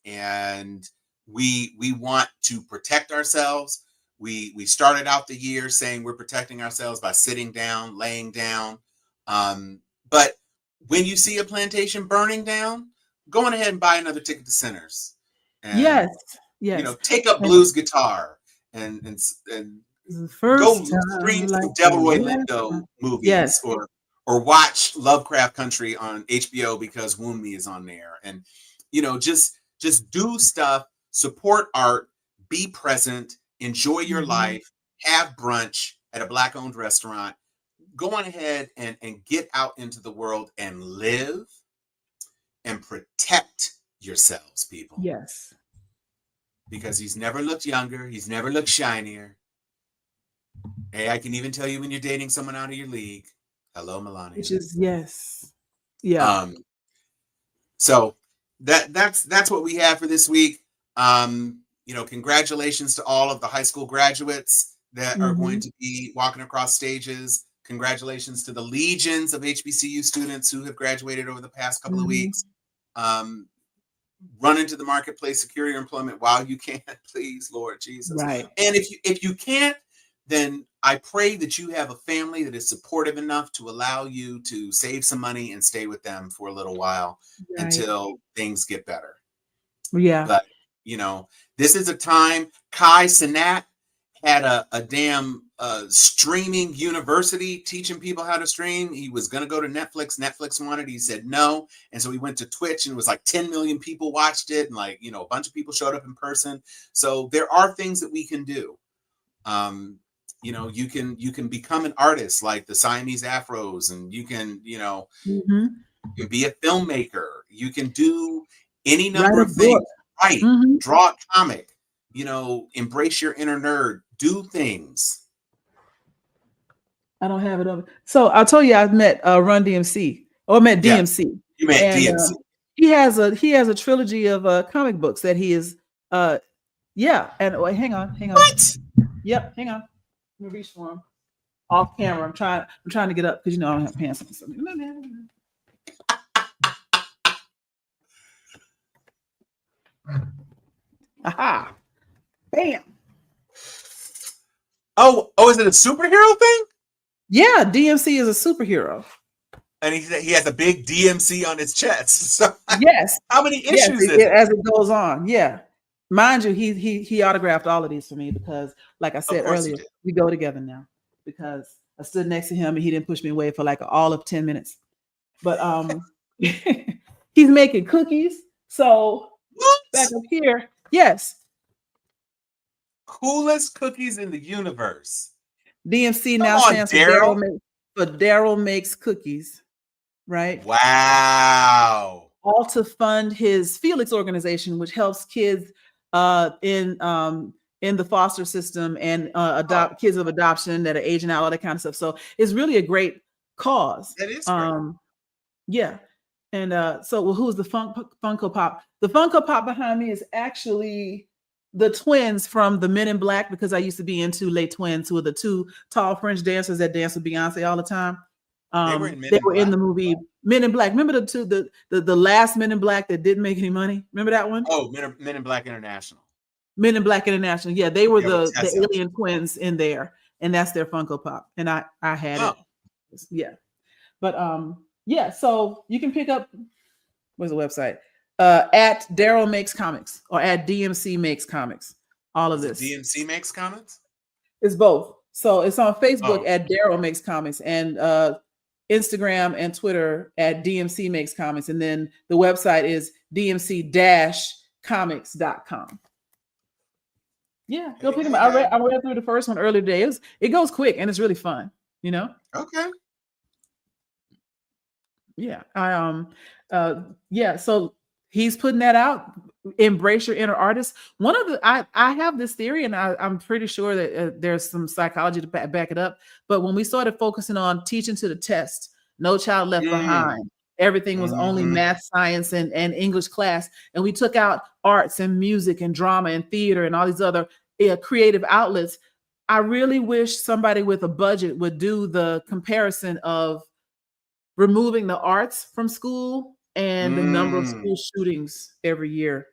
And we want to protect ourselves. We started out the year saying we're protecting ourselves by sitting down, laying down. But when you see a plantation burning down, go on ahead and buy another ticket to Sinners. And, yes. Take up blues guitar and go stream some Delroy Lindo movies, or watch Lovecraft Country on HBO because Wound Me is on there. And just do stuff, support art, be present, enjoy your life, have brunch at a Black-owned restaurant. Go on ahead and get out into the world and live and protect yourselves, people. Yes. Because he's never looked younger. He's never looked shinier. Hey, I can even tell you when you're dating someone out of your league. Hello, Melania. Which is, yes. Yeah. So that's what we have for this week. Congratulations to all of the high school graduates that are going to be walking across stages. Congratulations to the legions of HBCU students who have graduated over the past couple of weeks. Run into the marketplace, secure your employment while you can, please, Lord Jesus. Right. And if you can't, then I pray that you have a family that is supportive enough to allow you to save some money and stay with them for a little while until things get better. Yeah. But, this is a time. Kai Cenat had a damn streaming university teaching people how to stream. He was going to go to Netflix. Netflix wanted, he said no. And so he went to Twitch and it was like 10 million people watched it. And a bunch of people showed up in person. So there are things that we can do. You can become an artist like the Siamese Afros, and you can, you can be a filmmaker. You can do any number of things. Right. Draw a comic, embrace your inner nerd, do things. I don't have it over. So I'll tell you, I've met Run DMC, or met DMC. You met DMC. He has a trilogy of comic books that he is and wait, hang on. What? Yep, hang on. Let me reach for him. Off camera. I'm trying to get up because I don't have pants on. Aha. Bam. Oh, is it a superhero thing? Yeah, DMC is a superhero. And he has a big DMC on his chest. So yes. How many issues is it? As it goes on. Yeah. Mind you, he autographed all of these for me because, like I said earlier, we go together now because I stood next to him and he didn't push me away for like all of 10 minutes. But he's making cookies. So back up here. Yes. Coolest cookies in the universe. DMC now stands for Daryl Makes Cookies, right? Wow. All to fund his Felix organization, which helps kids in the foster system and adopt kids of adoption that are aging out, all that kind of stuff. So it's really a great cause. That is great. Yeah. And so who's the Funko Pop? The Funko Pop behind me is actually the twins from the Men in Black, because I used to be into Les Twins, who are the two tall French dancers that dance with Beyonce all the time. They were in the movie Men in Black. Remember the last Men in Black that didn't make any money? Remember that one? Oh, Men in Black International. Men in Black International. Yeah, they were the alien twins in there, and that's their Funko Pop. And I had it. Yeah. But yeah, so you can pick up, where's the website? At Daryl Makes Comics or at DMC Makes Comics. All of this. DMC Makes Comics? It's both. So it's on Facebook at Daryl Makes Comics, and Instagram and Twitter at DMC Makes Comics. And then the website is dmc-comics.com. Yeah, go pick them up. I read through the first one earlier today. It goes quick and it's really fun, you know? Okay. Yeah. Yeah, so he's putting that out. Embrace your inner artist. One of the I have this theory, and I'm pretty sure that there's some psychology to back it up. But when we started focusing on teaching to the test, No Child Left Behind, everything was only math, science, and English class, and we took out arts and music and drama and theater and all these other creative outlets. I really wish somebody with a budget would do the comparison of removing the arts from school and the number of school shootings every year.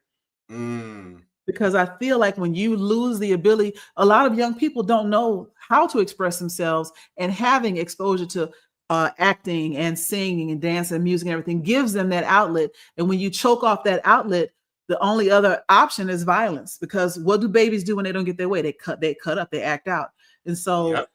Because I feel like when you lose the ability, a lot of young people don't know how to express themselves, and having exposure to acting and singing and dancing and music and everything gives them that outlet. And when you choke off that outlet, the only other option is violence, because what do babies do when they don't get their way? They cut up, they act out. And so,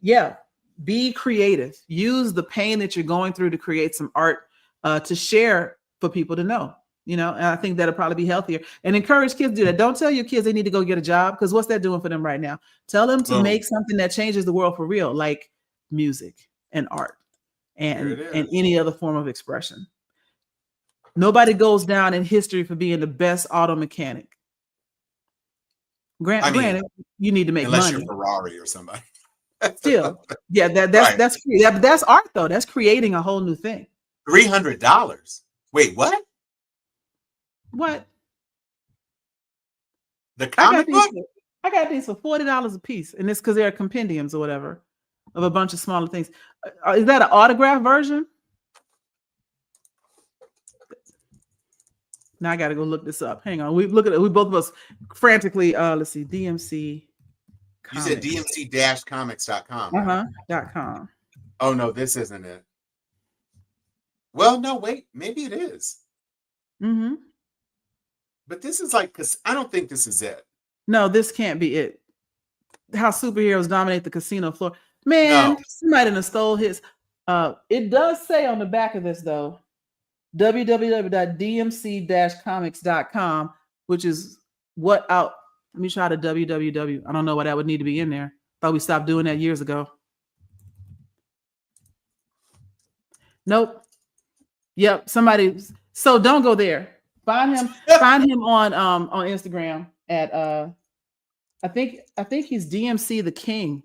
yeah, be creative. Use the pain that you're going through to create some art to share for people to know, you know, and I think that'll probably be healthier. And encourage kids to do that. Don't tell your kids they need to go get a job, because what's that doing for them right now? Tell them to make something that changes the world for real, like music and art and any other form of expression. Nobody goes down in history for being the best auto mechanic. Granted, you need to make unless money. You're Ferrari or somebody. Still, yeah, that's art though. That's creating a whole new thing. $300. Wait, what? What? The comic book? I got these for $40 a piece, and it's because they're compendiums or whatever of a bunch of smaller things. Is that an autograph version? Now I got to go look this up. Hang on. We both of us frantically. Let's see. DMC. You said DMC-comics.com. .com. Oh no, this isn't it. Well, no, wait. Maybe it is. But this is like, because I don't think this is it. No, this can't be it. How superheroes dominate the casino floor. Man, somebody done stole his. It does say on the back of this though, www.dmc-comics.com, which is what out. Let me try the www. I don't know why that would need to be in there. Thought we stopped doing that years ago. Nope. Yep. Somebody. So don't go there. Find him. Find him on Instagram at I think he's DMC the King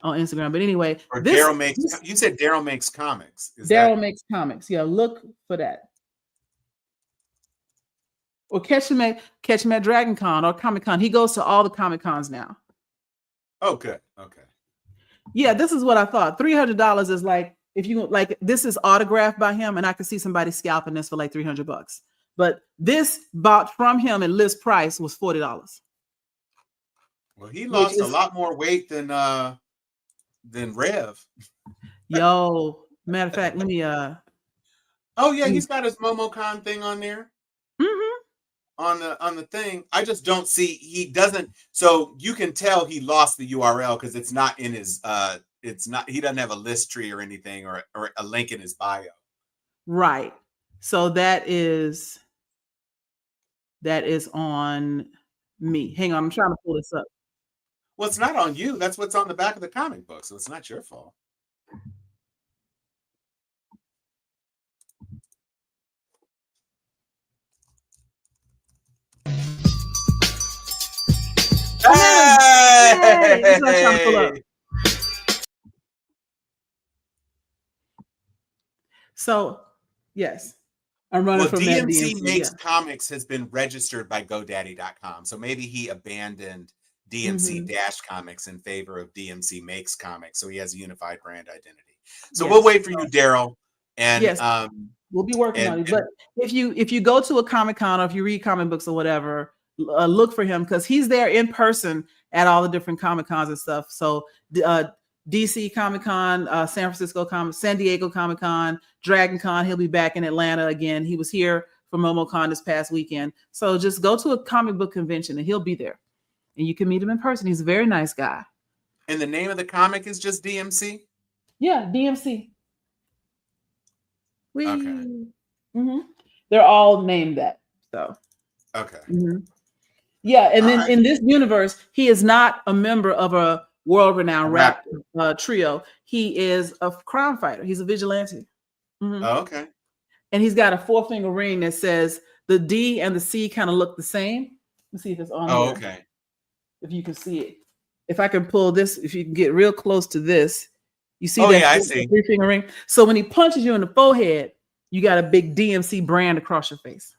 on Instagram. But anyway, or Daryl makes. You said Daryl Makes Comics. Daryl Makes Comics. Yeah, look for that. Or catch him at Dragon Con or Comic Con. He goes to all the Comic Cons now. Oh, good. Okay. Yeah, this is what I thought. $300 is like, if you like, this is autographed by him, and I could see somebody scalping this for like $300. But this bought from him at list price was $40. Well, he lost a lot more weight than Rev. Yo, matter of fact, let me oh yeah, he's got his MomoCon thing on there. On the thing. I just don't see, he doesn't, so you can tell he lost the URL because it's not in his he doesn't have a list tree or anything or a link in his bio. Right. So that is on me. Hang on, I'm trying to pull this up. Well, it's not on you. That's what's on the back of the comic book, so it's not your fault. Hey! That's what I'm trying to pull up. So, yes, I'm running from that DMC Makes yeah. Comics has been registered by GoDaddy.com. So maybe he abandoned DMC Dash Comics in favor of DMC Makes Comics. So he has a unified brand identity. So we'll wait for you, Daryl. And yes, we'll be working on it. But if you go to a Comic-Con or if you read comic books or whatever, look for him because he's there in person at all the different Comic-Cons and stuff. So DC Comic-Con, San Francisco San Diego Comic-Con, Dragon Con. He'll be back in Atlanta again. He was here for MomoCon this past weekend. So just go to a comic book convention and he'll be there. And you can meet him in person. He's a very nice guy. And the name of the comic is just DMC? Yeah, DMC. Okay. They're all named that. So okay. Yeah, and then in this universe, he is not a member of a world-renowned rap trio. He is a crime fighter. He's a vigilante. Oh, okay. And he's got a 4-finger ring that says the D and the C kind of look the same. Let's see if it's on here. Okay. If you can see it. If I can pull this, if you can get real close to this, you see that I see. 3-finger ring. So when he punches you in the forehead, you got a big DMC brand across your face.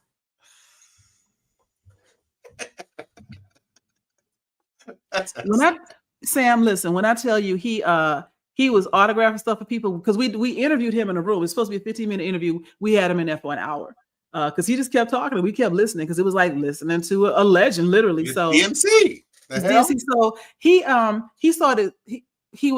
Sam, listen, when I tell you he was autographing stuff for people because we interviewed him in a room. It's supposed to be a 15-minute interview. We had him in there for an hour because he just kept talking and we kept listening because it was like listening to a legend, literally. So DMC. DMC. So he started. He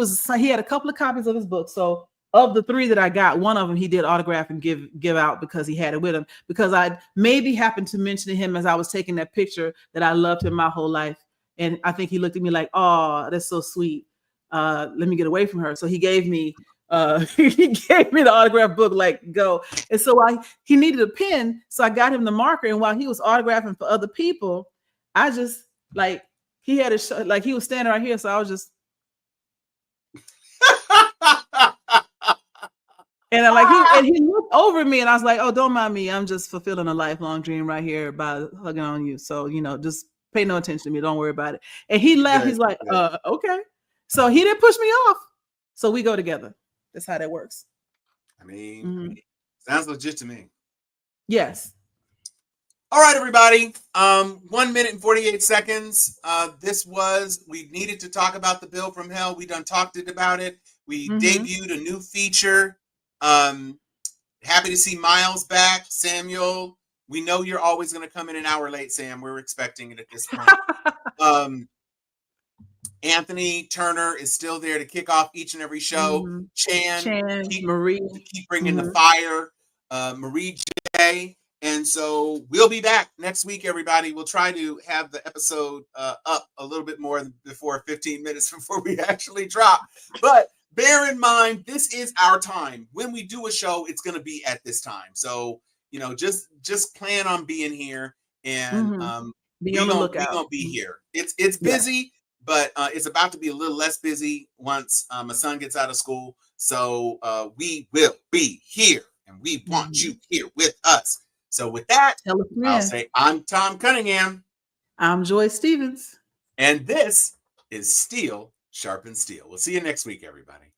had a couple of copies of his book. So of the 3 that I got, one of them he did autograph and give out because he had it with him. Because I maybe happened to mention to him as I was taking that picture that I loved him my whole life. And I think he looked at me like, "Oh, that's so sweet. Let me get away from her." So he gave me the autograph book, like, go. And so he needed a pen, so I got him the marker. And while he was autographing for other people, I just he had he was standing right here, so I was just and he looked over at me, and I was like, "Oh, don't mind me. I'm just fulfilling a lifelong dream right here by hugging on you. So just." Pay no attention to me. Don't worry about it. And he laughed. He's like, okay. So he didn't push me off. So we go together. That's how that works. I mean, sounds legit to me. Yes. All right, everybody. 1 minute and 48 seconds. We needed to talk about the bill from hell. We done talked about it. We debuted a new feature. Happy to see Miles back. Samuel. We know you're always going to come in an hour late, Sam. We're expecting it at this point. Anthony Turner is still there to kick off each and every show. Chan Marie. Keep bringing the fire. Marie J. And so we'll be back next week, everybody. We'll try to have the episode up a little bit more before 15 minutes before we actually drop. But bear in mind, this is our time. When we do a show, it's going to be at this time. So just plan on being here and be on the lookout. We're gonna be here. It's busy, but it's about to be a little less busy once my son gets out of school. So we will be here, and we want you here with us. So with that, I'll say I'm Tom Cunningham. I'm Joy Stevens, and this is Steel Sharpens Steel. We'll see you next week, everybody.